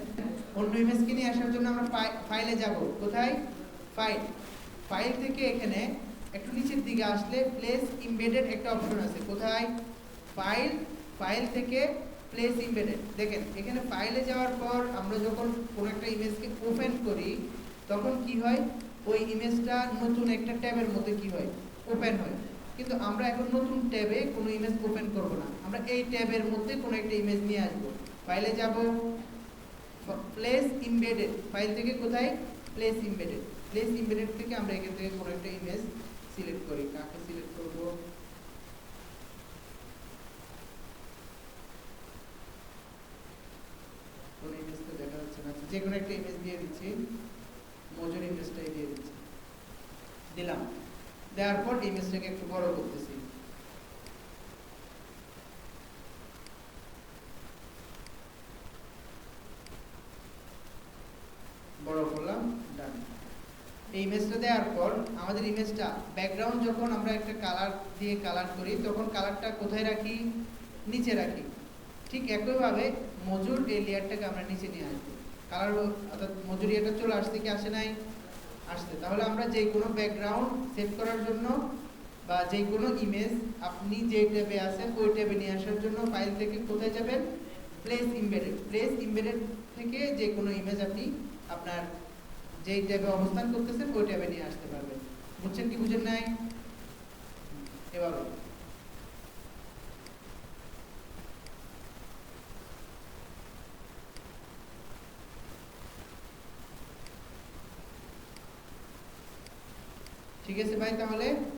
অন্য ইমেজকে নিয়ে আসার জন্য আমরা ফাইলে যাব। কোথায়? ফাইল থেকে এখানে একটু নিচের দিকে আসলে প্লেস ইমবেডেড একটা অপশন আছে। কোথায়? ফাইল থেকে প্লেস ইমবেডেড। দেখেন এখানে ফাইলে যাওয়ার পর আমরা যখন কোনো একটা ইমেজকে ওপেন করি, তখন কি হয়, ওই ইমেজটা নতুন একটা ট্যাবের মধ্যে কি হয়, ওপেন হয়। কিন্তু আমরা এখন নতুন ট্যাবে কোনো ইমেজ ওপেন করব না, আমরা এই ট্যাবের মধ্যে কোনো একটা ইমেজ নিয়ে আসবো। ফাইলে যাব, প্লেস ইমবেডেড, ফাইল থেকে কোথায়? Place embedded. প্লেস ইমবেডেড থেকে আমরা এখান থেকে কোনো একটা ইমেজ সিলেক্ট করি। কাকে সিলেক্ট করব? কোন ইমেজ তো দেখা যাচ্ছে না, যে কোনো একটা ইমেজ দিয়ে দিচ্ছি। মজুর ইমেজটাই দিয়ে দিচ্ছি, দিলাম। দেওয়ার পর ইমেজটাকে একটু বড় করতেছি। বড় করলাম, ডান। এই ইমেজটা দেওয়ার পর আমাদের ইমেজটা ব্যাকগ্রাউন্ড যখন আমরা একটা কালার দিয়ে কালার করি, তখন কালারটা কোথায় রাখি? নিচে রাখি। ঠিক একইভাবে মজুর এই লেয়ারটাকে আমরা নিচে নিয়ে আসবো। কালার অর্থাৎ মজুরিয়াটা চলে আসছে কি আসে নাই? আসছে। তাহলে আমরা যে কোনো ব্যাকগ্রাউন্ড সেট করার জন্য বা যে কোনো ইমেজ আপনি যে ট্যাবে আছেন ওই ট্যাবে নিয়ে আসার জন্য ফাইল থেকে কোথায় যাবেন? Place embedded. প্লেস ইমবেডেড থেকে যে কোনো ইমেজ আপনি আপনার যেই ট্যাবে অবস্থান করতেছেন ওই ট্যাবে নিয়ে আসতে পারবেন। বুঝছেন কি বুঝেন নাই? এভাবে। ঠিক আছে ভাই, তাহলে